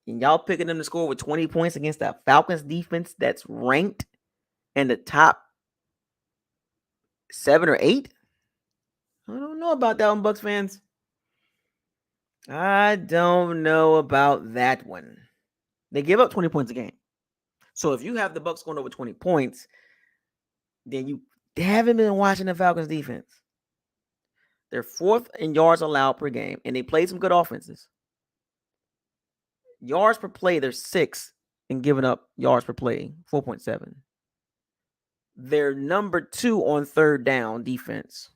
y'all picking them to score with 20 points against the Falcons defense that's ranked in the top 7 or 8? I don't know about that one, Bucks fans. I don't know about that one. They give up 20 points a game. So if you have the Bucks going over 20 points, then you haven't been watching the Falcons defense. They're fourth in yards allowed per game, and they play some good offenses. Yards per play, they're sixth in giving up yards per play, 4.7. They're number 2 on third down defense.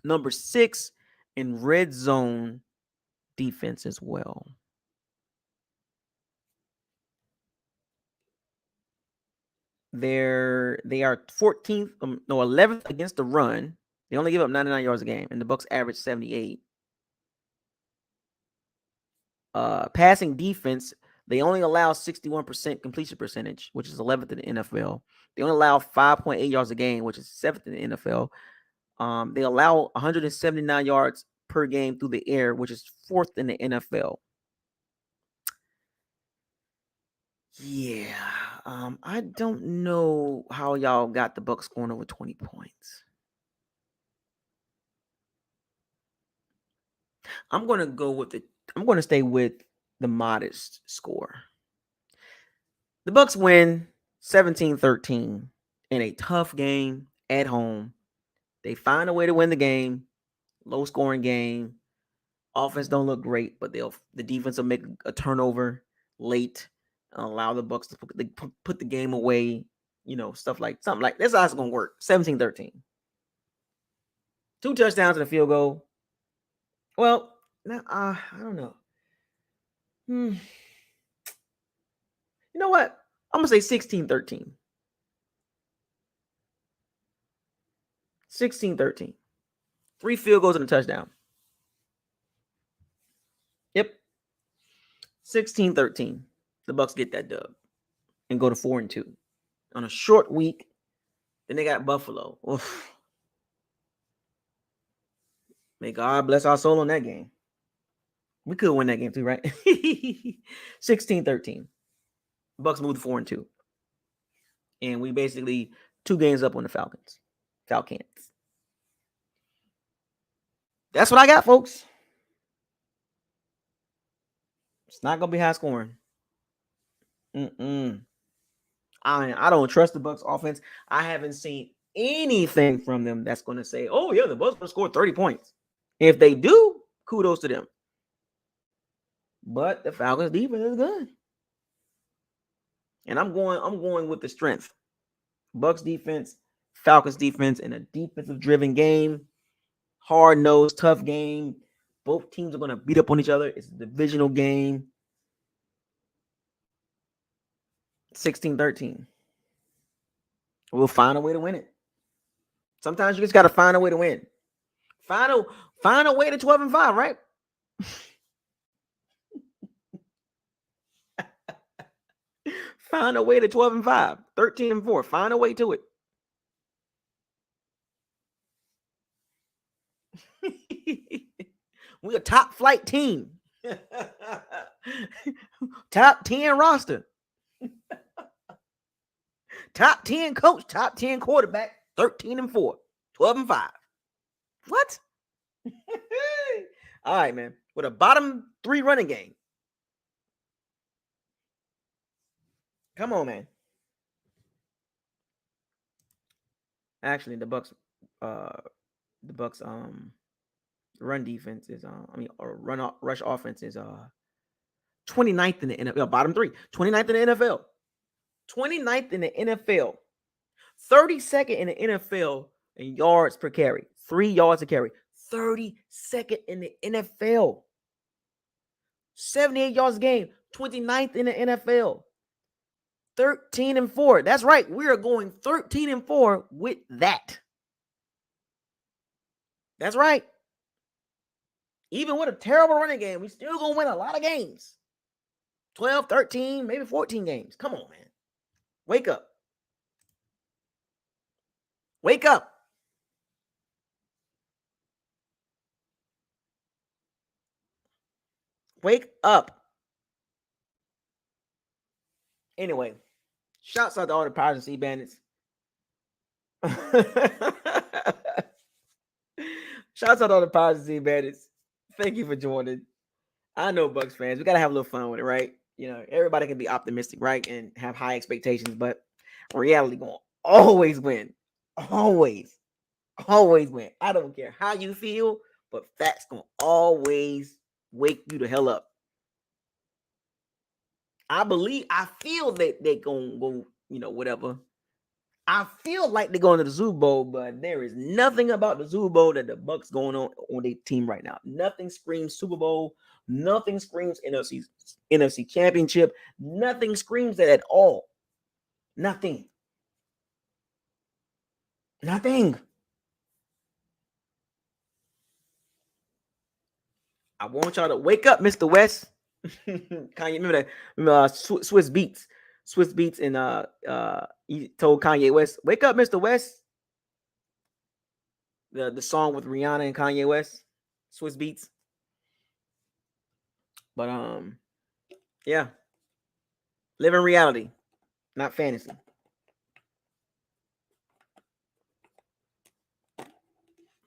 Number 6 in red zone defense as well. They are 14th, 11th against the run. They only give up 99 yards a game, and the Bucks average 78. Passing defense, they only allow 61% completion percentage, which is 11th in the NFL. They only allow 5.8 yards a game, which is 7th in the NFL. They allow 179 yards per game through the air, which is 4th in the NFL. Yeah, I don't know how y'all got the Bucks going over 20 points. I'm going to stay with the modest score. The Bucks win 17-13 in a tough game at home. They find a way to win the game. Low scoring game. Offense don't look great, but the defense will make a turnover late and allow the Bucks to put the game away. Something like that's how it's gonna work. 17-13. 2 touchdowns and a field goal. Well, now I don't know. You know what? I'm gonna say 16-13. 16-13. 3 field goals and a touchdown. Yep. 16-13. The Bucks get that dub and go to 4-2 on a short week. Then they got Buffalo. Oof. May God bless our soul on that game. We could win that game too, right? 16-13. Bucks move to 4-2. And we basically 2 games up on the Falcons. That's what I got, folks. It's not gonna be high scoring. I don't trust the Bucks offense. I haven't seen anything from them that's going to say, "Oh yeah, the Bucks will score 30 points." If they do, kudos to them. But the Falcons defense is good, and I'm going with the strength. Bucks defense, Falcons defense, in a defensive-driven game, hard-nosed, tough game. Both teams are going to beat up on each other. It's a divisional game. 16-13. We'll find a way to win it. Sometimes you just got to find a way to win. Find a way to 12-5, right? Find a way to 12-5, 13-4. Find a way to it. We're a top flight team. Top 10 roster. Top 10 coach, top 10 quarterback, 13-4, 12-5. What? All right, man. With a bottom 3 running game. Come on, man. Actually, the Bucks run defense is rush offense is 29th in the NFL. Bottom 3, 29th in the NFL. 29th in the NFL. 32nd in the NFL in yards per carry. 3 yards a carry. 32nd in the NFL. 78 yards a game. 29th in the NFL. 13-4. That's right. We are going 13-4 with that. That's right. Even with a terrible running game, we still gonna win a lot of games. 12, 13, maybe 14 games. Come on, man. Wake up. Wake up. Wake up. Anyway, shouts out to all the Pirates and Sea Bandits. Shouts out to all the Pirates and Sea Bandits. Thank you for joining. I know Bucks fans. We got to have a little fun with it, right? Everybody can be optimistic, right, and have high expectations, but reality gonna always win. Always, always win. I don't care how you feel, but facts gonna always wake you the hell up. I feel that they gonna go, whatever. I feel like they're going to the Super Bowl, but there is nothing about the Super Bowl that the Bucks going on their team right now. Nothing screams Super Bowl. Nothing screams NFC Championship. Nothing screams that at all. Nothing. Nothing. I want y'all to wake up, Mr. West. Kanye, remember that? Remember, Swiss Beats. Swiss Beats, and he told Kanye West, "Wake up, Mr. West." The song with Rihanna and Kanye West, Swiss Beats. But yeah, live in reality, not fantasy.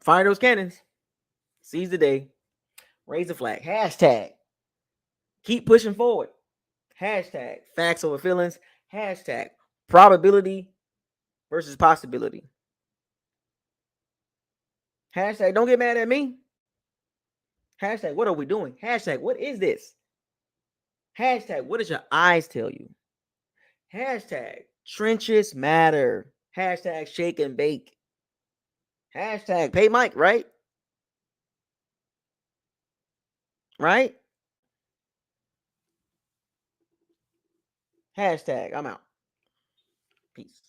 Fire those cannons. Seize the day. Raise the flag. Hashtag keep pushing forward. Hashtag facts over feelings. Hashtag probability versus possibility. Hashtag don't get mad at me. Hashtag what are we doing? Hashtag what is this? Hashtag what does your eyes tell you? Hashtag trenches matter. Hashtag shake and bake. Hashtag pay Mike, right? Right? Hashtag I'm out. Peace.